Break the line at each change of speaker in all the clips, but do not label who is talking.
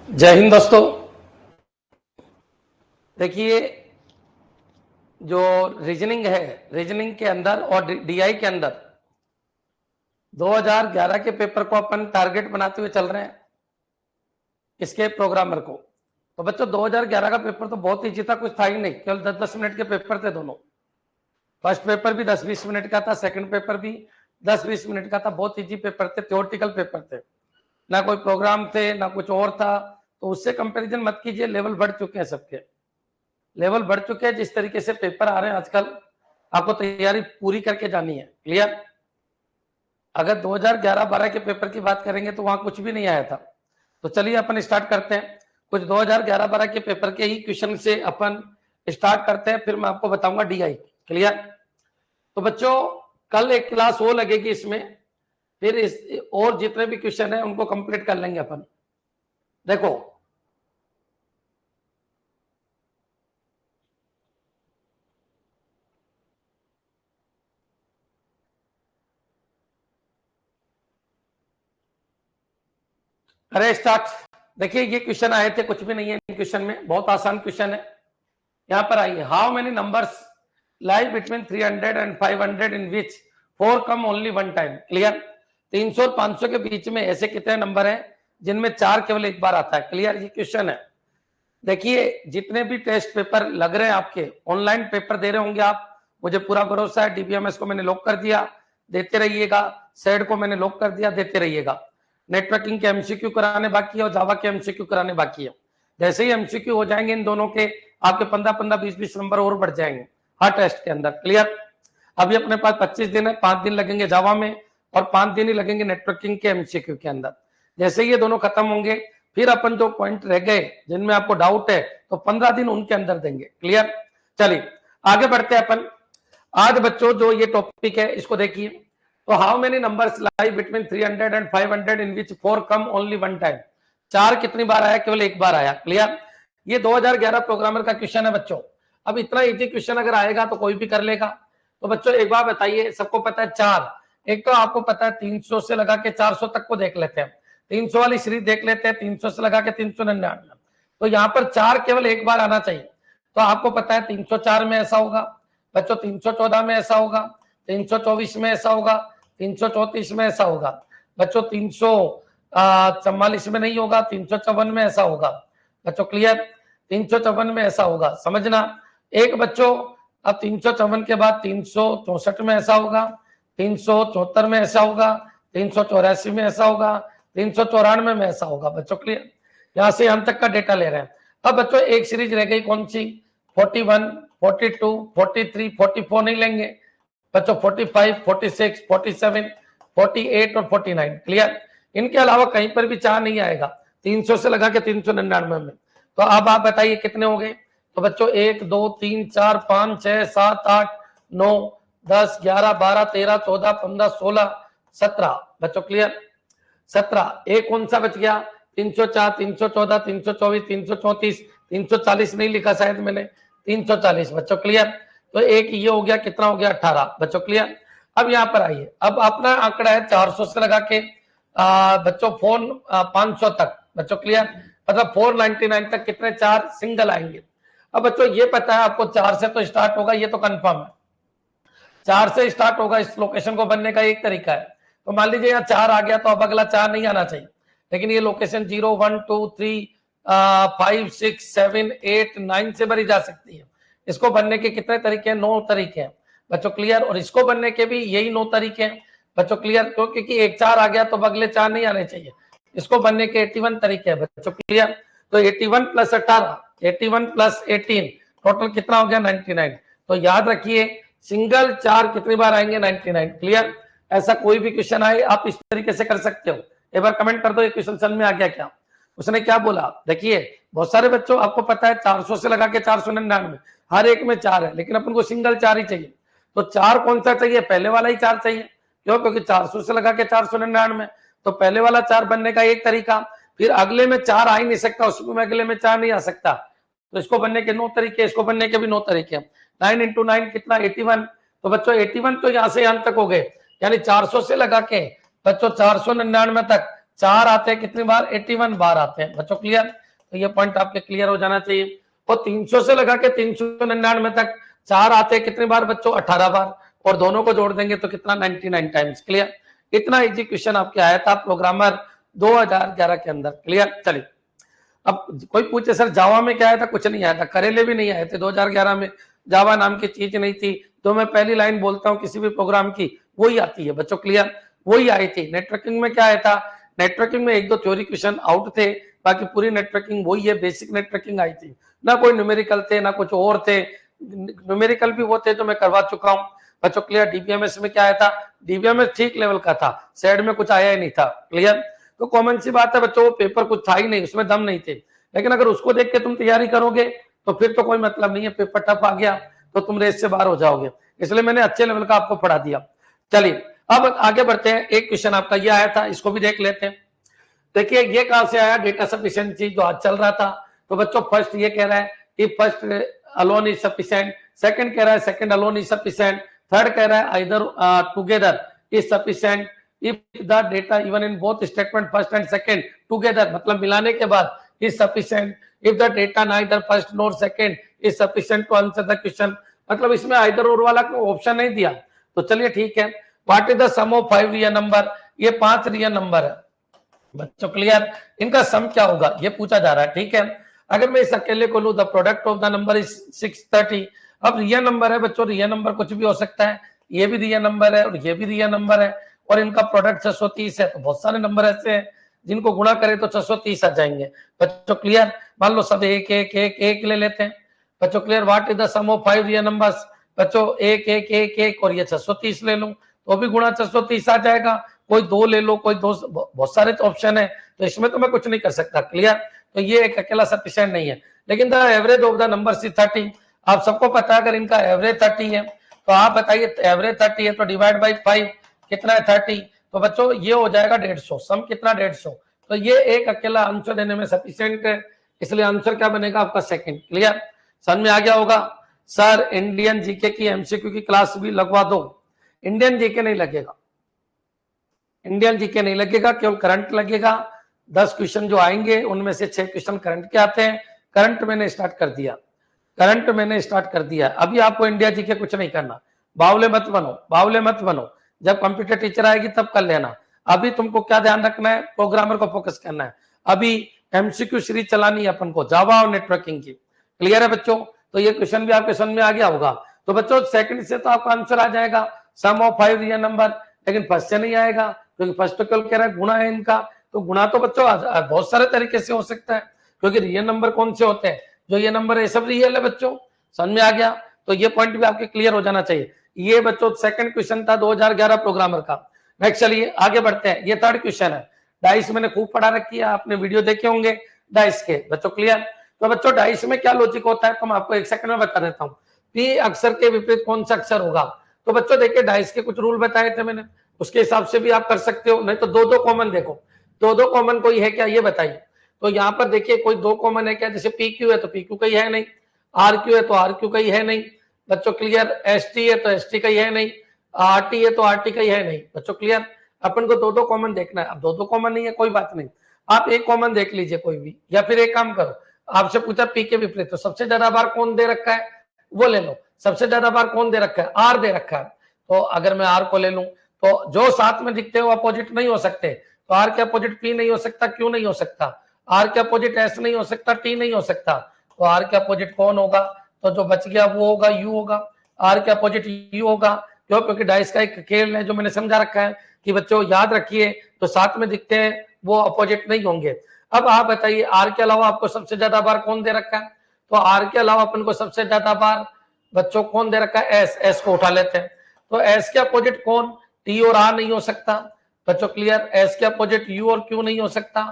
जय हिंद दोस्तों। देखिए, जो रीजनिंग है, रीजनिंग के अंदर और डीआई के अंदर 2011 के पेपर को अपन टारगेट बनाते हुए चल रहे हैं, इसके प्रोग्रामर को। तो बच्चों 2011 का पेपर तो बहुत ईजी था, कुछ था ही नहीं, केवल 10-10 मिनट के पेपर थे दोनों। फर्स्ट पेपर भी 10-20 मिनट का था, सेकंड पेपर भी 10-20 मिनट का था। बहुत ईजी पेपर थे, थ्योरेटिकल पेपर थे, ना कोई प्रोग्राम थे ना कुछ और था। तो उससे कंपैरिजन मत कीजिए, लेवल बढ़ चुके हैं, सबके लेवल बढ़ चुके हैं। जिस तरीके से पेपर आ रहे हैं आजकल, आपको तैयारी पूरी करके जानी है। क्लियर? अगर 2011-12 के पेपर की बात करेंगे तो वहां कुछ भी नहीं आया था। तो चलिए अपन स्टार्ट करते हैं, कुछ 2011-12 के पेपर के ही क्वेश्चन से अपन स्टार्ट करते हैं, फिर मैं आपको बताऊंगा डीआई। क्लियर? तो बच्चों कल एक क्लास वो लगेगी इसमें, फिर इस और जितने भी क्वेश्चन है उनको कंप्लीट कर लेंगे अपन। देखो, अरे स्टार्ट। देखिए ये क्वेश्चन आए थे, कुछ भी नहीं है इन क्वेश्चन में, बहुत आसान क्वेश्चन है। यहाँ पर आइए, how many numbers lie between 300 and 500 in which 4 come only one time. Clear? 300 और 500 के बीच में ऐसे कितने नंबर हैं जिनमें 4 केवल एक बार आता है। क्लियर? ये क्वेश्चन है। देखिए जितने भी टेस्ट पेपर लग रहे हैं आपके, ऑनलाइन पेपर दे रहे होंगे आप, मुझे पूरा भरोसा है। डीबीएमएस को मैंने लॉक कर दिया, देते रहिएगा। सेड को मैंने लॉक कर दिया, देते रहिएगा। नेटवर्किंग के एमसीक्यू कराने बाकी है और जावा के एमसीक्यू कराने बाकी है। जैसे ही एमसीक्यू हो जाएंगे इन दोनों के, आपके 15-15, 20-20 नंबर और बढ़ जाएंगे हर टेस्ट के अंदर। क्लियर? अभी अपने पास 25 दिन है, 5 दिन लगेंगे जावा में और 5 दिन ही लगेंगे नेटवर्किंग के एमसीक्यू के अंदर। जैसे ही ये दोनों खत्म होंगे, फिर अपन जो पॉइंट रह गए जिनमें आपको डाउट है, तो 15 दिन उनके अंदर देंगे। क्लियर? चलिए आगे बढ़ते हैं अपन। आज बच्चों जो ये टॉपिक है इसको देखिए। तो how many numbers lie between 300 and 500 in which 4 come only one time. 4 कितनी बार आया? केवल एक बार आया। क्लियर? ये 2011 प्रोग्रामर का क्वेश्चन है बच्चों। अब इतना इजी क्वेश्चन अगर आएगा तो कोई भी कर लेगा। तो बच्चों एक बार बताइए, सबको पता है 4, एक तो आपको पता है 300 से लगा के 400 तक को देख लेते हैं, 300 वाली सीरीज देख लेते हैं, 300 से लगा के 399। तो यहाँ पर 4 केवल एक बार आना चाहिए। तो आपको पता है 304 में ऐसा होगा बच्चों, 314 में ऐसा होगा, 324 में ऐसा होगा, 334 में ऐसा होगा बच्चों, 344 में नहीं होगा, 354 में ऐसा होगा बच्चों। क्लियर? 354 में ऐसा होगा, समझना। एक बच्चों अब 354 के बाद 364 में ऐसा होगा, 374 में ऐसा होगा, 384 में ऐसा होगा, 394 में ऐसा होगा बच्चों। क्लियर? यहां से हम तक का डेटा ले रहे हैं। अब बच्चों एक सीरीज रह गई, कौन सी? 41, 42, 43, 44 नहीं लेंगे बच्चों, 45, 46, 47, 48 और 49। क्लियर? इनके अलावा कहीं पर भी 4 नहीं आएगा 300 से लगा के 399 में। तो अब आप बताइए कितने हो गए? तो बच्चों 1, 2, 3, 4, 5, 6, 7, 8, 9, 10, 11, 12, 13, 14, 15, 16, 17 बच्चों। क्लियर? 17। एक कौन सा बच गया? 304, 314, 324, 334, 340 नहीं लिखा शायद मैंने, 340 बच्चों। क्लियर? तो एक ये हो गया, कितना हो गया? 18 बच्चों। क्लियर? अब यहाँ पर आइए, अब अपना आंकड़ा है 400 से लगा के बच्चों फोन 500 तक बच्चों। क्लियर? मतलब 499 तक कितने 4 सिंगल आएंगे। अब बच्चों ये पता है आपको 4 से तो स्टार्ट होगा, ये तो कंफर्म है 4 से स्टार्ट होगा। इस लोकेशन को बनने का एक तरीका है। तो मान लीजिए यहाँ 4 आ गया तो अब अगला 4 नहीं आना चाहिए, लेकिन ये लोकेशन 0, 1, 2, 3, 5, 6, 7, 8, 9 से भरी जा सकती है। इसको बनने के कितने तरीके हैं? 9 तरीके हैं बच्चों। क्लियर? और इसको बनने के भी यही 9 तरीके हैं बच्चों। क्लियर? क्योंकि एक 4 आ गया तो अगले 4 नहीं आने चाहिए। इसको बनने के 81 तरीके हैं बच्चों। क्लियर? तो 81 प्लस 18, 81 प्लस 18 टोटल कितना हो गया? 99। तो याद रखिए सिंगल 4 कितनी बार आएंगे? 99। क्लियर? ऐसा कोई भी क्वेश्चन आए आप इस तरीके से कर सकते हो। एक बार कमेंट कर दो ये क्वेश्चन समझ में आ गया क्या? उसने क्या बोला? देखिए बहुत सारे बच्चों आपको पता है 400 से लगा के 499 हर एक में 4 है, लेकिन अपन को सिंगल 4 ही चाहिए। तो 4 कौन सा चाहिए? पहले वाला ही 4 चाहिए। क्यों? क्योंकि 400 से लगा के 499 तो पहले वाला 4 बनने का एक तरीका, फिर अगले में 4 आ ही नहीं सकता, उसमें अगले में 4 नहीं आ सकता। तो इसको बनने के 9 तरीके, इसको बनने के भी 9 तरीके। 9 × 9 कितना? 81। तो बच्चों 81 तो यहां से यहां तक हो गए, यानी 400 से लगा के बच्चों 499 तक 4 आते हैं कितनी बार, 81 बार आते हैं बच्चों। क्लियर, तो ये पॉइंट आपके क्लियर हो जाना चाहिए। और 300 से लगा के 399 तक 4 आते हैं कितनी बार बच्चों, 18 बार, और दोनों को जोड़ देंगे तो कितना, 99 टाइम्स। क्लियर, इतना इजी क्वेश्चन आपके आया था प्रोग्रामर 2011 के अंदर। क्लियर, चलिए अब कोई पूछे सर जावा में क्या आया था, कुछ नहीं आया था, करेले भी नहीं आए थे 2011 में, जावा नाम की चीज नहीं थी। तो मैं पहली लाइन बोलता हूँ किसी भी प्रोग्राम की, वही आती है बच्चों। क्लियर, वही आई थी। नेटवर्किंग में क्या आया था, नेटवर्किंग में 1-2 थ्योरी क्वेश्चन आउट थे, बाकी पूरी नेटवर्किंग वही है, बेसिक नेटवर्किंग आई थी, ना कोई न्यूमेरिकल थे ना कुछ और थे। न्यूमेरिकल भी वो थे तो मैं करवा चुका हूँ बच्चों। क्लियर, डीबीएमएस में क्या आया था, डीबीएमएस ठीक लेवल का था, सेड में कुछ आया ही नहीं था। क्लियर, तो कॉमन सी बात है बच्चों, वो पेपर कुछ था ही नहीं, उसमें दम नहीं थे। लेकिन अगर उसको देख के तुम तैयारी करोगे तो फिर तो कोई मतलब नहीं है, पेपर टफ आ गया तो तुम रेस से बाहर हो जाओगे, इसलिए मैंने अच्छे लेवल का आपको पढ़ा दिया। चलिए अब आगे बढ़ते हैं, एक क्वेश्चन आपका ये आया था, इसको भी देख लेते हैं। देखिए ये कहां से आया, डेटा सफिशिएंसी जो आज चल रहा था। तो बच्चों फर्स्ट ये कह रहा है कि first alone is sufficient, second कह रहा है second alone is sufficient, third कह रहा है either together is sufficient if the data even in both statement first and second together, मतलब मिलाने के बाद is sufficient if the data neither first nor second is sufficient to answer the question. मतलब इसमें either और वाला option नहीं दिया, तो चलिए ठीक है। What is the sum of 5 real number, ये 5 रियल नंबर है बच्चों। क्लियर, इनका सम क्या होगा ये पूछा जा रहा है। ठीक है, अगर मैं इस अकेले को लूं, the product of the number is 630। अब रियल नंबर है बच्चों, रियल नंबर कुछ भी हो सकता है, ये भी रियल नंबर है और ये भी रियल नंबर है, और इनका प्रोडक्ट 630 है। तो बहुत सारे नंबर ऐसे हैं जिनको गुणा करें तो 630 आ जाएंगे बच्चों। क्लियर, मान लो सब एक एक एक एक ले लेते हैं बच्चों। Clear, what is the sum of 5 real numbers बच्चों, एक एक एक एक, और ये 630 ले लूं तो भी गुणा 630 आ जाएगा। कोई 2 ले लो, कोई 2, बहुत सारे तो ऑप्शन है, तो इसमें तो मैं कुछ नहीं कर सकता। क्लियर, तो ये एक अकेला सफिशिएंट नहीं है। लेकिन the average of the number is 30, आप सबको पता है अगर इनका एवरेज 30 है तो आप बताइए एवरेज 30 है तो डिवाइड बाई 5 कितना है 30, तो बच्चों ये हो जाएगा 150, सम कितना 150, तो ये एक अकेला आंसर देने में सफिशिएंट है, इसलिए आंसर क्या बनेगा आपका सेकंड। क्लियर, समझ में आ गया होगा। सर इंडियन जीके की एमसीक्यू की क्लास भी लगवा दो, इंडियन जीके नहीं लगेगा, इंडियन जीके नहीं लगेगा, केवल करंट लगेगा। 10 क्वेश्चन जो आएंगे उनमें से 6 क्वेश्चन करंट के आते हैं। करंट मैंने स्टार्ट कर दिया, करंट मैंने स्टार्ट कर दिया। अभी आपको इंडिया जीके कुछ नहीं करना, बावले मत बनो, बावले मत बनो, जब कंप्यूटर टीचर आएगी तब कर लेना। अभी तुमको क्या ध्यान रखना है, प्रोग्रामर को फोकस करना है। अभी एमसीक्यू सीरीज चलानी है अपन को, जावा और नेटवर्किंग की। क्लियर है बच्चों, तो ये क्वेश्चन भी आपके समझ में आ गया होगा। तो बच्चों सेकंड से तो आपका आंसर आ जाएगा, सम ऑफ 5 रियल नंबर, लेकिन फर्स्ट से नहीं आएगा क्योंकि फर्स्ट तो केवल कह रहा है गुणा है इनका। तो गुणा तो बच्चों बहुत सारे तरीके से हो सकता है, क्योंकि रियल नंबर कौन से होते हैं, जो ये नंबर है सब रियल है बच्चों। समझ में आ गया, तो ये पॉइंट भी आपके क्लियर हो जाना चाहिए। ये बच्चों सेकंड क्वेश्चन था 2011 प्रोग्रामर का। नेक्स्ट चलिए आगे बढ़ते हैं, ये थर्ड क्वेश्चन है। डाइस मैंने खूब पढ़ा रखी है, आपने वीडियो देखे होंगे डाइस के बच्चों। क्लियर, तो बच्चों डाइस में क्या लॉजिक होता है तो मैं आपको 1 सेकंड में बता देता हूँ। पी अक्षर के विपरीत कौन सा अक्षर होगा, तो बच्चों देखिए डाइस के कुछ रूल बताए थे मैंने, उसके हिसाब से भी आप कर सकते हो, नहीं तो 2-2 कॉमन देखो, 2-2 कॉमन कोई है क्या ये बताइए। तो यहाँ पर देखिए कोई 2 कॉमन है क्या, जैसे पी क्यू है तो पी क्यू कहीं है नहीं, आर क्यू है तो आर क्यू कहीं है नहीं बच्चों। क्लियर, एस टी है तो एस टी कहीं है नहीं, आर टी है तो आर टी कहीं है नहीं बच्चों। क्लियर, अपन को 2-2 कॉमन देखना है। अब 2-2 कॉमन नहीं है कोई बात नहीं, आप एक कॉमन देख लीजिए कोई भी, या फिर एक काम करो, आपसे पूछा पी के विपरीत तो सबसे ज्यादा बार कौन दे रखा है वो ले लो, सबसे ज्यादा बार कौन दे रखा है, आर दे रखा है। तो अगर मैं आर को ले लूं तो जो साथ में दिखते हैं वो अपोजिट नहीं हो सकते, तो आर के अपोजिट पी नहीं हो सकता, क्यू नहीं हो सकता, आर के अपोजिट एस नहीं हो सकता, टी नहीं हो सकता, तो आर के अपोजिट कौन होगा, तो जो बच गया वो होगा यू होगा, आर के अपोजिट यू होगा। क्यों, क्योंकि डाइस का एक खेल है जो मैंने समझा रखा है कि बच्चों याद रखिए तो साथ में दिखते हैं वो अपोजिट नहीं होंगे। अब आप बताइए आर के अलावा आपको सबसे ज्यादा बार कौन दे रखा है, तो आर के अलावा अपन को सबसे ज्यादा बार बच्चों कौन दे रखा है, एस, एस को उठा लेते हैं। तो एस के अपोजिट कौन, टी और आर नहीं हो सकता बच्चों। क्लियर, एस के अपोजिट यू और क्यू नहीं हो सकता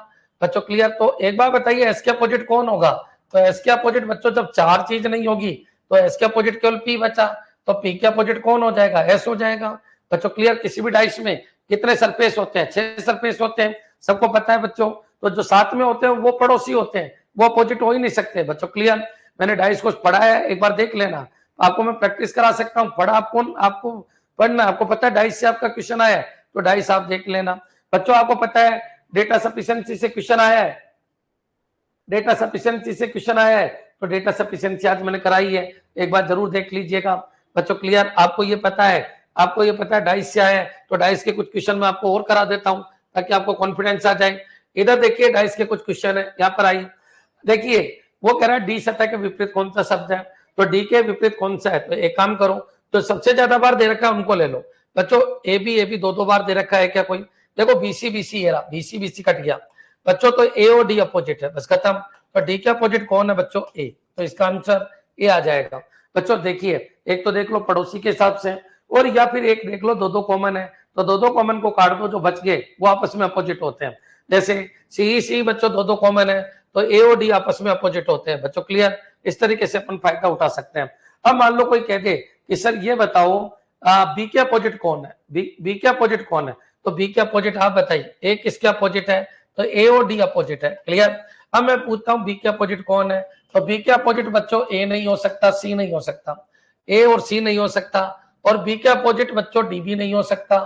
बच्चों। क्लियर, तो एक बार बताइए एस के अपोजिट कौन होगा, तो एस के अपोजिट बच्चों जब 4 चीज नहीं होगी तो एस के अपोजिट केवल पी बचा, तो पी के अपोजिट कौन हो जाएगा, एस हो जाएगा बच्चों। क्लियर, किसी भी डाइस में कितने सरफेस होते हैं, 6 सरफेस होते हैं, सबको पता है बच्चों। तो जो साथ में होते हैं वो पड़ोसी होते हैं, वो अपोजिट हो ही नहीं सकते बच्चों। क्लियर, मैंने डाइस को पढ़ा है, एक बार देख लेना, आपको मैं प्रैक्टिस करा सकता हूँ, पढ़ा आपको पढ़ना, आपको पता है डाइस से आपका क्वेश्चन आया है तो डाइस आप देख लेना बच्चों। आपको पता है डेटा सफिशिएंसी से क्वेश्चन आया है, डेटा सफिशिएंसी से क्वेश्चन आया है, तो डेटा सफिशिएंसी आज मैंने कराई है, एक बार जरूर देख लीजिएगा बच्चों। क्लियर? आपको ये पता है, आपको ये पता है डाइस से आया है, तो डाइस के कुछ क्वेश्चन मैं आपको और करा देता हूं ताकि आपको कॉन्फिडेंस आ जाए। इधर देखिए डाइस के कुछ क्वेश्चन है, यहाँ पर आइए देखिए। वो कह रहा है डी सतह के विपरीत कौन सा शब्द है, तो डी के विपरीत कौन सा है। तो एक काम करो, तो सबसे ज्यादा बार दे रखा है उनको ले लो बच्चों। ए बी दो बार दे रखा है क्या कोई? देखो बीसी बीसी है, बीसी बीसी कट गया बच्चों, तो ए और डी अपोजिट है, बस खत्म। तो डी के अपोजिट कौन है बच्चों? ए, तो इसका आंसर ए आ जाएगा बच्चों। देखिए एक तो देख लो पड़ोसी के हिसाब से, और या फिर एक देख लो दो कॉमन है, तो दो कॉमन को काट दो, जो बच गए वो आपस में अपोजिट होते हैं। जैसे सी बच्चों दो कॉमन है, तो ए और डी आपस में अपोजिट होते हैं बच्चों। क्लियर? इस तरीके से अपन फायदा उठा सकते हैं। अब मान लो कोई कह दे कि सर ये बताओ बी के अपोजिट कौन है, बी के अपोजिट कौन है, तो बी के अपोजिट आप बताइए, ए किसके अपोजिट है, तो ए और डी अपोजिट है। क्लियर? अब मैं पूछता हूं बी के अपोजिट कौन है, तो बी के अपोजिट बच्चों ए नहीं हो सकता, सी नहीं हो सकता, ए और सी नहीं हो सकता, और बी के अपोजिट बच्चों डी भी नहीं हो सकता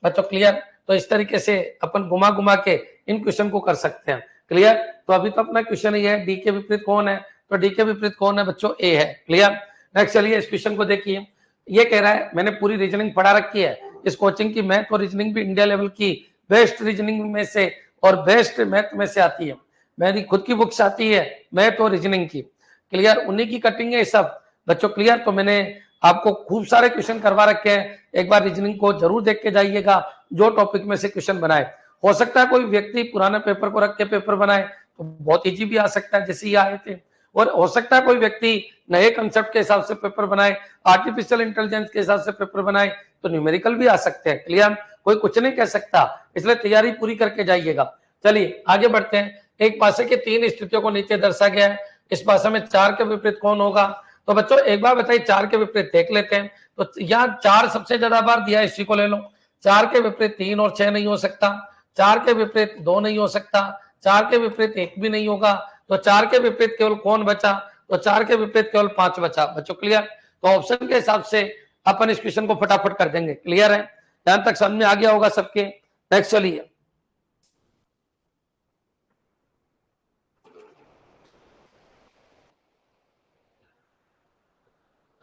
बच्चों। क्लियर? तो इस तरीके से अपन घुमा घुमा के इन क्वेश्चन को कर सकते हैं। क्लियर? तो अभी तो अपना क्वेश्चन ये है डी के विपरीत कौन है, तो डी के विपरीत कौन है बच्चों? ए है। क्लियर? नेक्स्ट चलिए इस क्वेश्चन को देखिए। ये कह रहा है, मैंने पूरी रीजनिंग पढ़ा रखी है इस कोचिंग की, मैथ और रीजनिंग भी इंडिया लेवल की बेस्ट रीजनिंग में से और बेस्ट मैथ में से आती है। मेरी खुद की बुक्स आती है मैथ और रीजनिंग की। क्लियर? उन्हीं की कटिंग है सब बच्चों। क्लियर? तो मैंने आपको खूब सारे क्वेश्चन करवा रखे हैं, एक बार रीजनिंग को जरूर देख के जाइएगा, जो टॉपिक में से क्वेश्चन बनाए। हो सकता है कोई व्यक्ति पुराने पेपर को रख के पेपर बनाए तो बहुत इजी भी आ सकता है, जैसे ये आए थे, और हो सकता है कोई व्यक्ति नए कंसेप्ट के हिसाब से पेपर बनाए, आर्टिफिशियल इंटेलिजेंस के हिसाब से पेपर बनाए, तो न्यूमेरिकल भी आ सकते हैं। क्लियर? कोई कुछ नहीं कह सकता, इसलिए तैयारी पूरी करके जाइएगा। चलिए आगे बढ़ते हैं। एक पासे के तीन स्थितियों को नीचे दर्शा गया है, इस पासे में चार के विपरीत कौन होगा, तो बच्चों एक बार बताइए चार के विपरीत देख लेते हैं। तो यहाँ चार सबसे ज्यादा बार दिया है, इसी को ले लो। चार के विपरीत 3 और 6 नहीं हो सकता, चार के विपरीत 2 नहीं हो सकता, चार के विपरीत 1 भी नहीं होगा, तो चार के विपरीत केवल कौन बचा, तो चार के विपरीत केवल 5 बचा बच्चों। क्लियर? तो ऑप्शन के हिसाब से अपन इस क्वेश्चन को फटाफट कर देंगे। क्लियर है? यहां तक समझ में आ गया होगा सबके। नेक्स्ट चलिए।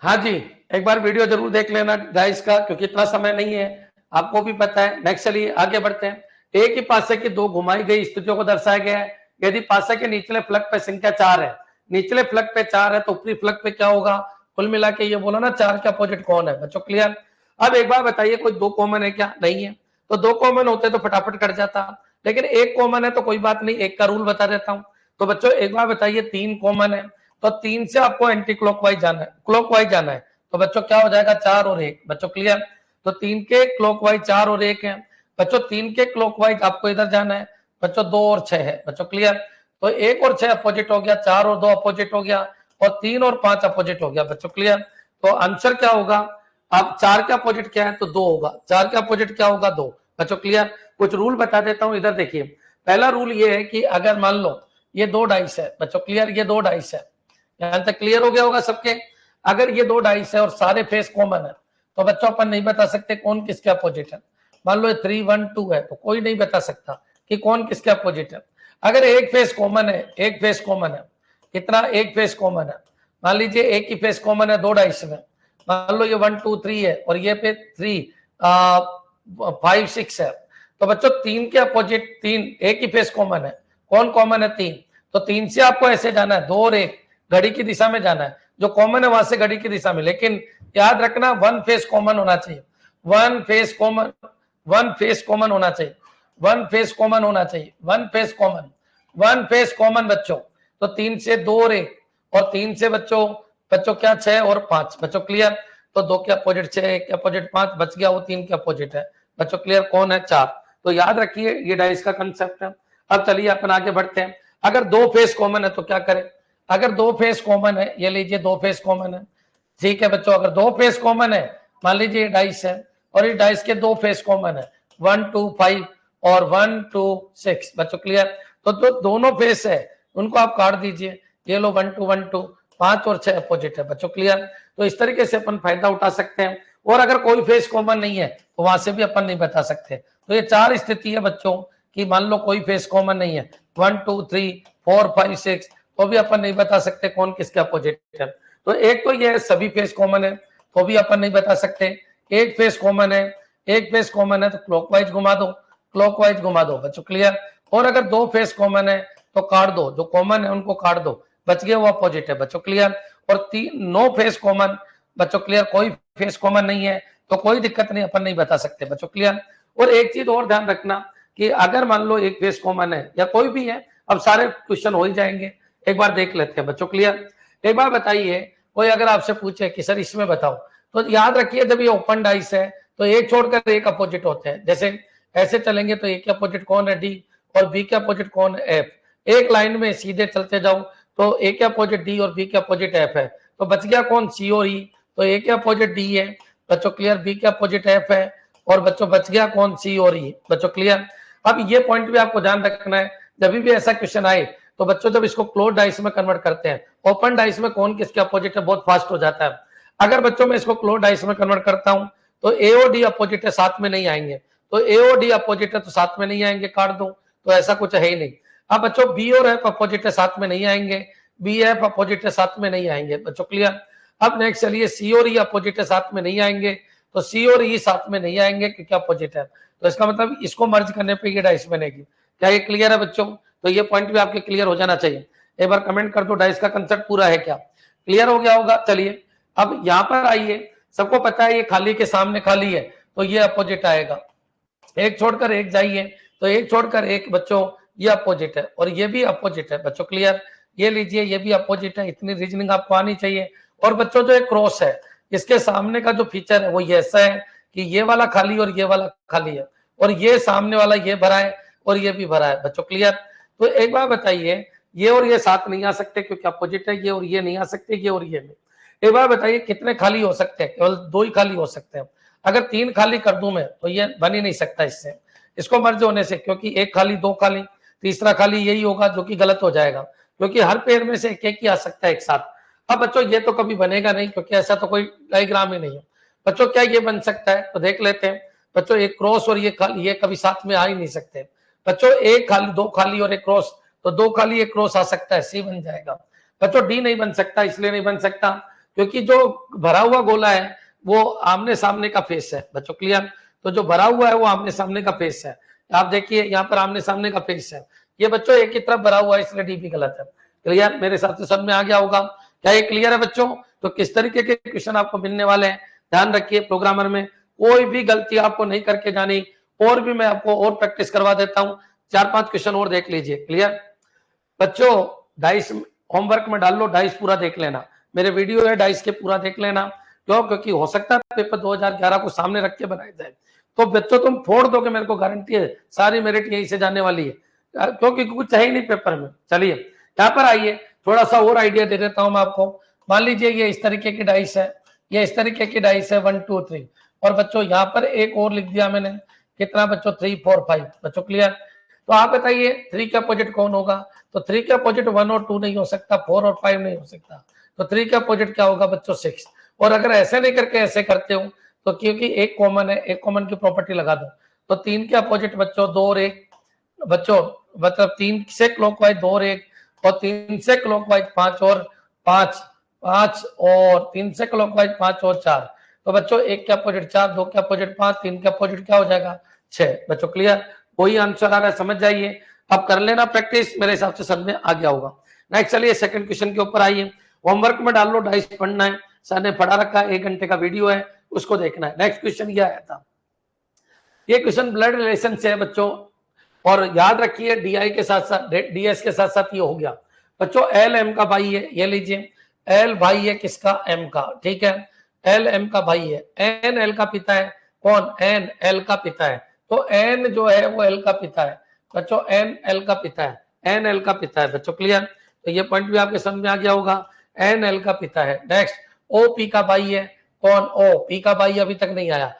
हाँ जी, एक बार वीडियो जरूर देख लेना गाइस का, क्योंकि इतना समय नहीं है, आपको भी पता है। नेक्स्ट चलिए आगे बढ़ते हैं। एक ही पासे की दो घुमाई गई स्थितियों को दर्शाया गया है। यदि पासे के निचले फलक पे संख्या 4 है, निचले फलक पे 4 है, तो ऊपरी फलक पे क्या होगा? कुल मिला के ये बोला ना 4 के अपोजिट कौन है बच्चों। क्लियर? अब एक बार बताइए कोई 2 कॉमन है क्या? नहीं है। तो 2 कॉमन होते तो फटाफट कट जाता, लेकिन 1 कॉमन है तो कोई बात नहीं, एक का रूल बता देता हूं। तो बच्चों एक बार बताइए 3 कॉमन है, तो 3 से आपको एंटी क्लॉकवाइज जाना है, क्लॉकवाइज जाना है, तो बच्चों क्या हो जाएगा? 4 और 1 बच्चों। क्लियर? तो 3 के क्लॉकवाइज 4 और 1 है बच्चों, 3 के क्लॉकवाइज आपको इधर जाना है बच्चों, 2 और 6 है बच्चों। क्लियर? तो 1 और 6 अपोजिट हो गया, 4 और 2 अपोजिट हो गया, और 3 और 5 अपोजिट हो गया बच्चों। क्लियर? तो आंसर क्या होगा? अब 4 के अपोजिट क्या है, तो 2 होगा, 4 के अपोजिट क्या होगा? 2 बच्चों। क्लियर? कुछ रूल बता देता हूं, इधर देखिए। पहला रूल ये है कि अगर मान लो ये 2 डाइस है बच्चों। क्लियर? ये 2 डाइस है, यहां तक क्लियर हो गया होगा सबके। अगर ये 2 डाइस है और सारे फेस कॉमन है, तो बच्चों अपन नहीं बता सकते कौन किसके अपोजिट है। मान लो 3 1 2 है, तो कोई नहीं बता सकता कि कौन किसके अपोजिट है। अगर एक फेस कॉमन है, एक फेस कॉमन है, कितना? एक फेस कॉमन है। मान लीजिए एक ही फेस कॉमन है 2 डाइस में, मान लो ये 1 2 3 है और ये पे 3 5 6 है, तो बच्चों 3 के अपोजिट 3, एक ही फेस कॉमन है, कौन कॉमन है? 3। तो 3 से आपको ऐसे जाना है, 2 और 1 घड़ी की दिशा में जाना है, जो कॉमन है वहां से घड़ी की दिशा में, लेकिन याद रखना 1 फेस कॉमन होना चाहिए, 1 फेस कॉमन, 1 फेस कॉमन होना चाहिए, 1 फेस कॉमन होना चाहिए, 1 फेस कॉमन, 1 फेस कॉमन बच्चों। तो 3 से 2 और 1, और 3 से बच्चों क्या 6 और 5 बच्चों। क्लियर? तो 2 के अपोजिट 6, 1 के अपोजिट 5 बच गया, वो 3 के अपोजिट है बच्चों। क्लियर? कौन है? 4। तो याद रखिए ये डाइस का कंसेप्ट है। अब चलिए अपन आगे बढ़ते हैं। अगर 2 फेस कॉमन है तो क्या करें? अगर 2 फेस कॉमन है, ये लीजिए 2 फेस कॉमन है, ठीक है बच्चों। अगर 2 फेस कॉमन है, मान लीजिए ये डाइस है और इस डाइस के 2 फेस कॉमन है, 1 2 5 और 1 2 6 बच्चों। क्लियर? तो जो दोनों फेस है उनको आप काट दीजिए, ये लो 1 2 1 2, 5 और 6 अपोजिट है बच्चों। क्लियर? तो इस तरीके से अपन फायदा उठा सकते हैं, और अगर कोई फेस कॉमन नहीं है तो वहां से भी अपन नहीं बता सकते। तो ये 4 स्थिति है बच्चों कि मान लो कोई फेस कॉमन नहीं है, 1 2 3 4 5 6, तो भी अपन नहीं बता सकते कौन किसके अपोजिट है। तो एक तो ये सभी फेस कॉमन है, तो भी अपन नहीं बता सकते। एक फेस कॉमन है, एक फेस कॉमन है तो क्लॉकवाइज घुमा दो, क्लॉकवाइज घुमा दो बच्चों, क्लियर। और अगर दो फेस कॉमन है तो काट दो, जो कॉमन है उनको काट दो, बच गया वो अपोजिट है बच्चों, क्लियर। और नो फेस कॉमन बच्चों, क्लियर, कोई फेस कॉमन नहीं है तो कोई दिक्कत नहीं, अपन नहीं बता सकते बच्चों, क्लियर। और एक चीज और ध्यान रखना कि अगर मान लो एक फेस कॉमन है या कोई भी है, अब सारे क्वेश्चन हो ही जाएंगे, एक बार देख लेते हैं बच्चों, क्लियर। एक बार बताइए, कोई अगर आपसे पूछे कि सर इसमें बताओ, तो याद रखिए जब ये ओपन डाइस है तो एक छोड़कर एक अपोजिट होते हैं। जैसे ऐसे चलेंगे तो ए के अपोजिट कौन है, डी, और बी के अपोजिट कौन है, एफ। एक लाइन में सीधे चलते जाओ तो ए के अपोजिट डी और बी के अपोजिट एफ है, तो बच गया कौन, सी और ई। तो ए के अपोजिट डी है बच्चों, क्लियर, बी के अपोजिट एफ है, और बच्चों बच गया कौन, सी और ई बच्चों, क्लियर। अब ये पॉइंट भी आपको ध्यान रखना है, जब भी ऐसा क्वेश्चन आए तो बच्चों जब इसको क्लोज डाइस में कन्वर्ट करते हैं, ओपन डाइस में कौन किसके अपोजिट है बहुत फास्ट हो जाता है। अगर बच्चों मैं इसको क्लोज डाइस में कन्वर्ट करता हूं तो ए और डी अपोजिट है, साथ में नहीं आएंगे, तो ए और डी अपोजिट है तो साथ में नहीं आएंगे, काट दो, तो ऐसा कुछ है ही नहीं। अब बच्चों बी और एफ अपोजिट है, साथ में नहीं आएंगे, बी एफ अपोजिट है, साथ में नहीं आएंगे बच्चों, क्लियर। अब नेक्स्ट चलिए, सी और ई अपोजिट है, साथ में नहीं आएंगे, तो सी और ई साथ में नहीं आएंगे क्योंकि अपोजिट है, तो इसका मतलब इसको मर्ज करने पे ये डाइस बनेगी। क्या ये क्लियर है बच्चों? तो ये पॉइंट भी आपके क्लियर हो जाना चाहिए। एक बार कमेंट कर दो डाइस का कंसेप्ट पूरा है क्या, क्लियर हो गया होगा। चलिए अब यहाँ पर आइए, सबको पता है ये खाली के सामने खाली है तो ये अपोजिट आएगा, एक छोड़कर एक जाइए तो एक छोड़कर एक बच्चों ये अपोजिट है, और ये भी अपोजिट है बच्चों, क्लियर। ये लीजिए ये भी अपोजिट है, इतनी रीजनिंग आपको आनी चाहिए। और बच्चों जो एक क्रॉस है, इसके सामने का जो फीचर है वो ये ऐसा है कि ये वाला खाली और ये वाला खाली है, और ये सामने वाला ये भरा है और ये भी भरा है बच्चों, क्लियर। तो एक बार बताइए, ये और ये साथ नहीं आ सकते क्योंकि अपोजिट है, ये और ये नहीं आ सकते, ये और ये नहीं। एक बार बताइए कितने खाली हो सकते हैं, केवल दो ही खाली हो सकते हैं। अगर तीन खाली कर दूं मैं तो ये बन ही नहीं सकता इससे, इसको मर्ज होने से, क्योंकि एक खाली दो खाली, तीसरा खाली यही होगा जो कि गलत हो जाएगा, क्योंकि हर पेयर में से एक एक ही आ सकता है एक साथ। अब बच्चों ये तो कभी बनेगा नहीं क्योंकि ऐसा तो कोई डायग्राम ही नहीं है बच्चों। क्या ये बन सकता है? तो देख लेते हैं बच्चों, एक क्रॉस और ये खाली, ये कभी साथ में आ ही नहीं सकते बच्चों। एक खाली, दो खाली और एक क्रॉस, तो दो खाली एक क्रॉस आ सकता है, सी बन जाएगा बच्चों। डी नहीं बन सकता, इसलिए नहीं बन सकता क्योंकि जो भरा हुआ गोला है वो आमने सामने का फेस है बच्चों, क्लियर। तो जो भरा हुआ है वो आमने सामने का फेस है, आप देखिए यहाँ पर आमने सामने का फेस है, ये बच्चों एक ही तरफ भरा हुआ है, इसलिए डी भी गलत है, क्लियर। मेरे हिसाब से सब में आ गया होगा। क्या ये क्लियर है बच्चों? तो किस तरीके के क्वेश्चन आपको मिलने वाले हैं ध्यान रखिए। प्रोग्रामर में कोई भी गलती आपको नहीं करके जानी, और भी मैं आपको और प्रैक्टिस करवा देता हूँ, 4-5 क्वेश्चन और देख लीजिए, क्लियर बच्चों। डाइस होमवर्क में डाल लो, डाइस पूरा देख लेना, मेरे वीडियो है डाइस के पूरा देख लेना। क्यों? क्योंकि हो सकता है पेपर 2011 को सामने रख के बनाया जाए, तो बच्चों तुम फोड़ दोगे, मेरे को गारंटी है, सारी मेरिट यहीं से जाने वाली है, क्योंकि कुछ है ही नहीं पेपर में। चलिए यहाँ पर आइए, थोड़ा सा और आइडिया दे देता हूँ मैं आपको। मान लीजिए ये इस तरीके की डाइस है, ये इस तरीके की डाइस है 1 2 3, और बच्चों यहाँ पर एक और लिख दिया मैंने, कितना बच्चों 3 4 5 बच्चों, क्लियर। तो आप बताइए 3 के अपोजिट कौन होगा? तो 3 के अपोजिट 1 और 2 नहीं हो सकता, 4 और 5 नहीं हो सकता, तो 3 के अपोजिट क्या होगा बच्चों? 6। और अगर ऐसे नहीं करके ऐसे करते हो तो क्योंकि एक कॉमन है, एक कॉमन की प्रॉपर्टी लगा दो, तो 3 के अपोजिट बच्चों 2 और 1 बच्चों, मतलब 3 से क्लॉकवाइज 2 और 1, और 3 से क्लॉकवाइज 5 और 5, 5 और 3 से क्लॉकवाइज 5 और 4, तो बच्चों 1 के अपोजिट 4, 2 के अपोजिट 5, 3 के अपोजिट क्या हो जाएगा? 6 बच्चों, क्लियर। कोई आंसर आ रहा है समझ जाइए, अब कर लेना प्रैक्टिस, मेरे हिसाब से सब में आ गया होगा। नेक्स्ट चलिए सेकंड क्वेश्चन के ऊपर आइए, होमवर्क में डाल लो, डाइस पढ़ना है, सर ने पढ़ा रखा है, 1 घंटे का वीडियो है, उसको देखना है। नेक्स्ट क्वेश्चन ये आया था, ये क्वेश्चन ब्लड रिलेशन से है बच्चों, और याद रखिए डीआई के साथ साथ डीएस के साथ साथ ये हो गया बच्चों, एल एम का भाई है, ये लीजिए एल भाई है किसका? एम का, ठीक है, एल एम का भाई है, एन एल का पिता है, कौन? एन एल का पिता है, तो एन जो है वो एल का पिता है बच्चों, एन एल का पिता है, एन एल का पिता है बच्चों, क्लियर। तो ये पॉइंट भी आपके समझ में आ गया होगा, एन एल का पिता है। नेक्स्ट ओ पी का भाई है, कौन? ओ पी का भाई अभी तक नहीं आया,